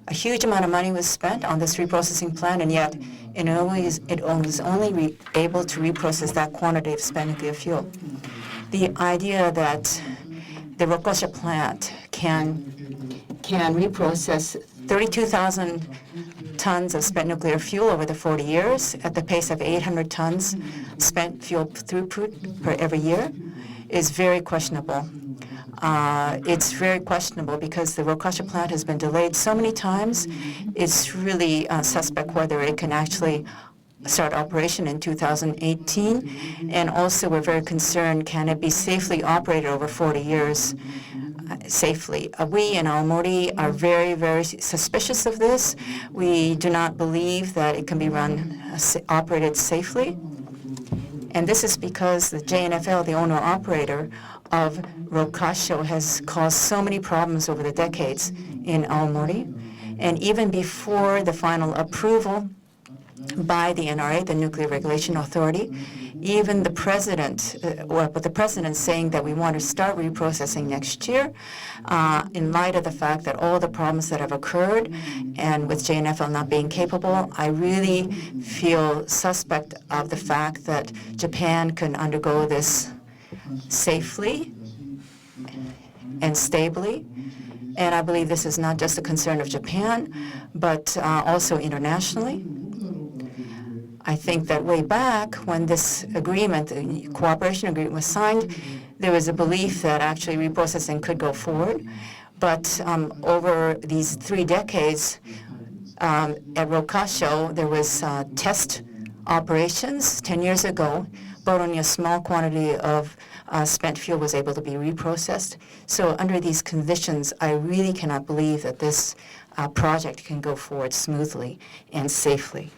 A huge amount of money was spent on this reprocessing plant, and yet it was only able to reprocess that quantity of spent nuclear fuel. The idea that the Rokkasho plant can reprocess 32,000 tons of spent nuclear fuel over the 40 years at the pace of 800 tons spent fuel throughput per every year is very questionable. It's very questionable because the Rokkasho plant has been delayed so many times. It's really suspect whether it can actually start operation in 2018. And also, we're very concerned, can it be safely operated over 40 years safely? We in Aomori are very, very suspicious of this. We do not believe that it can be operated safely. And this is because the JNFL, the owner-operator of Rokkasho, has caused so many problems over the decades in Aomori. And even before the final approval by the NRA, the Nuclear Regulation Authority, even the president, with the president saying that we want to start reprocessing next year, in light of the fact that all the problems that have occurred and with JNFL not being capable, I really feel suspect of the fact that Japan can undergo this safely and stably. And I believe this is not just a concern of Japan, but also internationally. I think that way back when this agreement, the cooperation agreement was signed, there was a belief that actually reprocessing could go forward. But over these 3 decades at Rokkasho, there was test operations 10 years ago, but only a small quantity of spent fuel was able to be reprocessed. So under these conditions, I really cannot believe that this project can go forward smoothly and safely.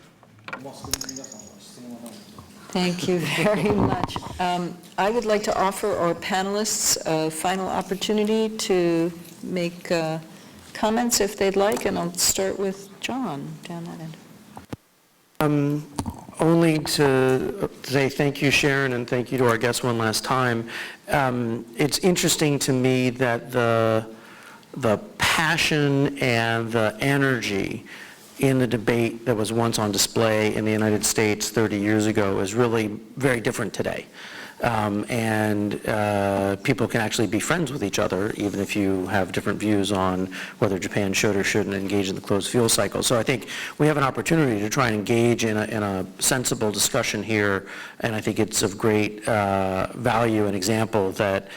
Thank you very much. I would like to offer our panelists a final opportunity to make comments if they'd like, and I'll start with John down that end. Only to say thank you, Sharon, and thank you to our guests one last time. It's interesting to me that the passion and the energy in the debate that was once on display in the United States 30 years ago is really very different today. People can actually be friends with each other, even if you have different views on whether Japan should or shouldn't engage in the closed fuel cycle. So I think we have an opportunity to try and engage in a sensible discussion here, and I think it's of great value and example that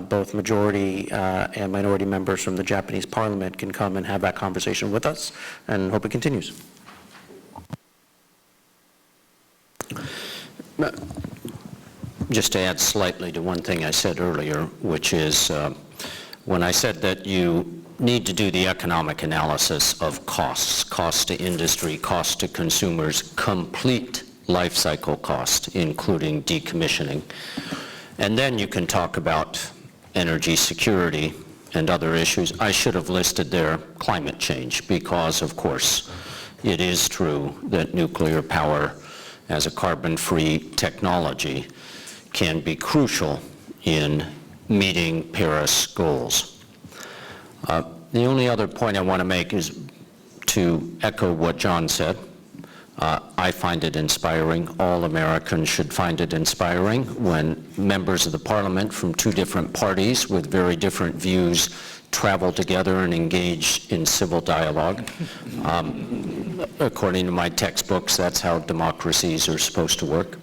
both majority and minority members from the Japanese parliament can come and have that conversation with us, and hope it continues. Just to add slightly to one thing I said earlier, which is when I said that you need to do the economic analysis of costs, cost to industry, cost to consumers, complete life cycle cost, including decommissioning. And then you can talk about energy security and other issues. I should have listed there climate change because, of course, it is true that nuclear power as a carbon-free technology can be crucial in meeting Paris goals. The only other point I want to make is to echo what John said. I find it inspiring. All Americans should find it inspiring when members of the parliament from two different parties with very different views travel together and engage in civil dialogue. According to my textbooks, that's how democracies are supposed to work.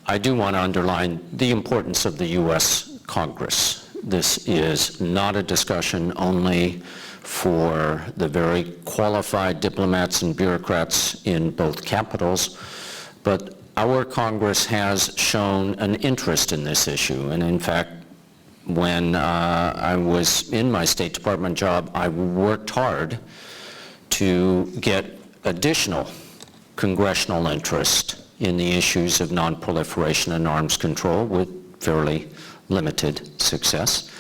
I do want to underline the importance of the U.S. Congress. This is not a discussion only for the very qualified diplomats and bureaucrats in both capitals, but our Congress has shown an interest in this issue. And in fact, when I was in my State Department job, I worked hard to get additional congressional interest in the issues of non-proliferation and arms control with fairly limited success.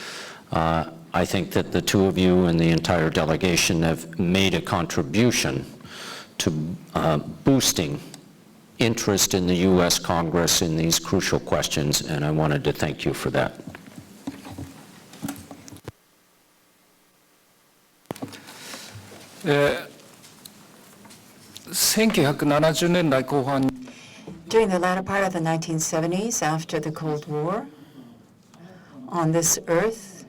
I think that the two of you and the entire delegation have made a contribution to boosting interest in the U.S. Congress in these crucial questions, and I wanted to thank you for that.1970年代後半 During the latter part of the 1970s, after the Cold War, on this earth,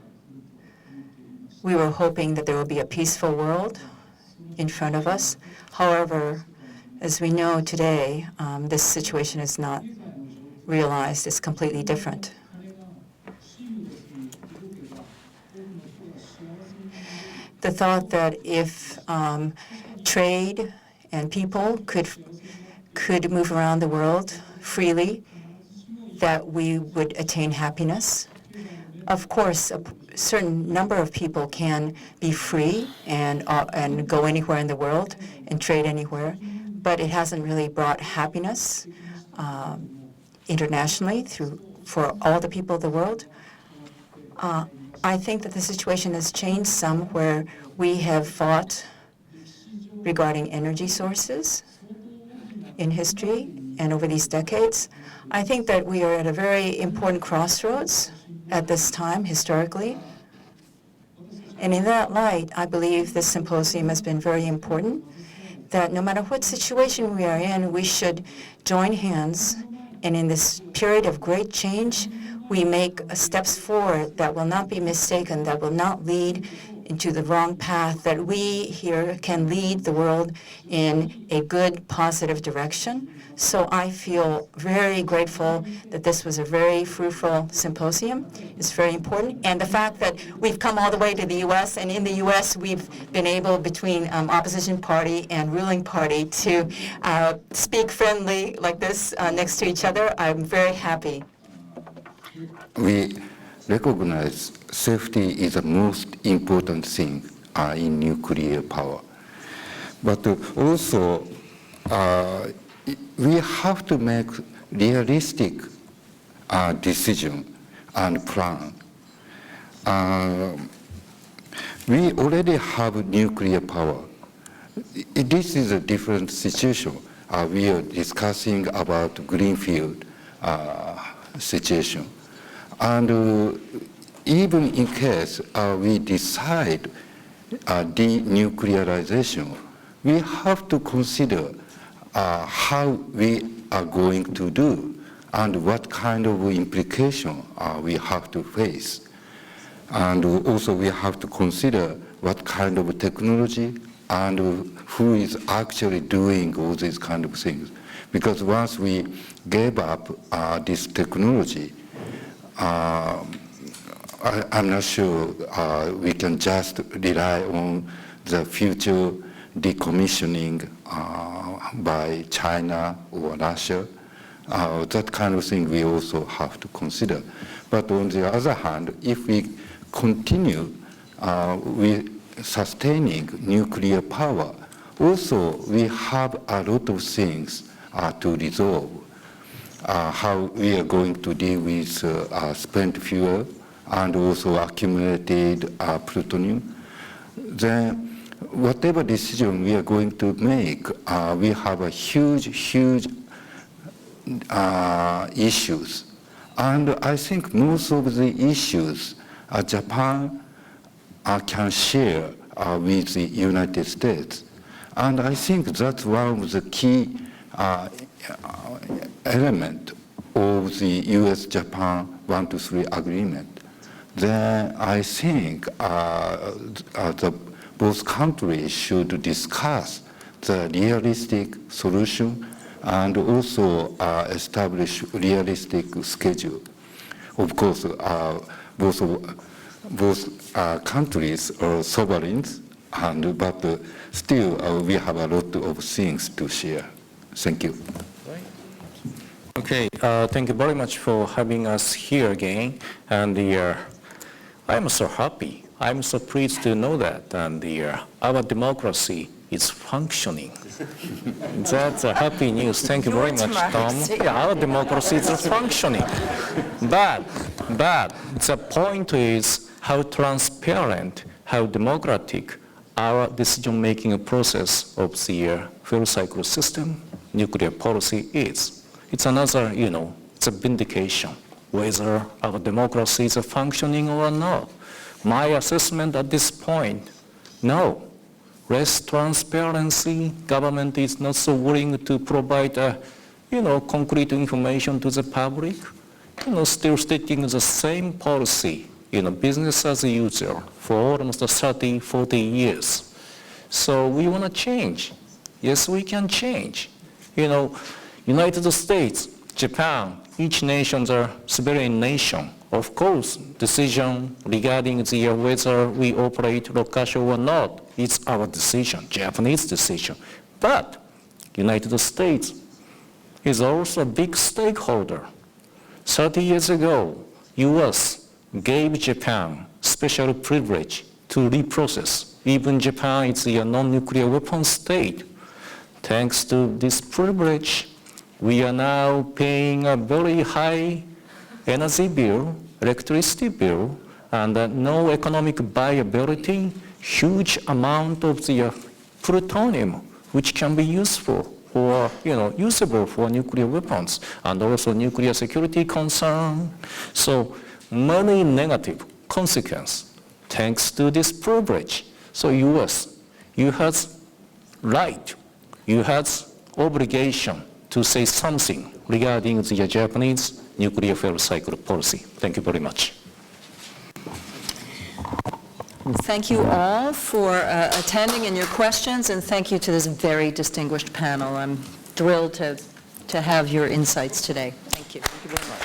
we were hoping that there would be a peaceful world in front of us. However, as we know today, this situation is not realized. It's completely different. The thought that if trade and people could move around the world freely, that we would attain happiness. Of course, a certain number of people can be free and go anywhere in the world and trade anywhere, but it hasn't really brought happiness internationally for all the people of the world. I think that the situation has changed some, where we have fought regarding energy sources in history and over these decades. I think that we are at a very important crossroads at this time historically. And in that light, I believe this symposium has been very important, that no matter what situation we are in, we should join hands, and in this period of great change, we make steps forward that will not be mistaken, that will not lead into the wrong path, that we here can lead the world in a good, positive direction. So I feel very grateful that this was a very fruitful symposium. It's very important. And the fact that we've come all the way to the U.S., and in the U.S. we've been able, between opposition party and ruling party, to speak friendly like this next to each other. I'm very happy. We recognize safety is the most important thing in nuclear power. But also, we have to make realistic decision and plan. We already have nuclear power. This is a different situation. We are discussing about greenfield situation. And even in case we decide denuclearization, we have to consider how we are going to do and what kind of implication we have to face. And also we have to consider what kind of technology and who is actually doing all these kind of things. Because once we gave up this technology, I'm not sure we can just rely on the future decommissioning by China or Russia. That kind of thing we also have to consider. But on the other hand, if we continue with sustaining nuclear power, also we have a lot of things to resolve. How we are going to deal with spent fuel and also accumulated plutonium. Then whatever decision we are going to make, we have a huge issues. And I think most of the issues Japan can share with the United States. And I think that's one of the key elements of the U.S. Japan 1 to 3 agreement. Then I think both countries should discuss the realistic solution and also establish realistic schedule. Of course, both countries are sovereigns, but still we have a lot of things to share. Thank you. Okay, thank you very much for having us here again. And I'm so happy. I'm so pleased to know that our democracy is functioning. That's a happy news. Thank you very much, Tom. Yeah, our democracy is functioning. But the point is how transparent, how democratic our decision-making process of the fuel cycle system, nuclear policy is. It's another, it's a vindication whether our democracy is functioning or not. My assessment at this point, no. Less transparency, government is not so willing to provide, concrete information to the public, still sticking the same policy, business as usual for almost 30, 40 years. So we want to change. Yes, we can change. United States, Japan, each nation is a sovereign nation. Of course, decision regarding whether we operate Rokkasho or not, it's our decision, Japanese decision. But United States is also a big stakeholder. 30 years ago, U.S. gave Japan special privilege to reprocess. Even Japan is a non-nuclear weapon state. Thanks to this privilege, we are now paying a very high energy bill, electricity bill, and no economic viability, huge amount of the plutonium, which can be useful or usable for nuclear weapons, and also nuclear security concern. So many negative consequences thanks to this privilege. So U.S., you have right, you have obligation to say something regarding the Japanese nuclear fuel cycle policy. Thank you very much. Thank you all for attending and your questions, and thank you to this very distinguished panel. I'm thrilled to have your insights today. Thank you. Thank you very much.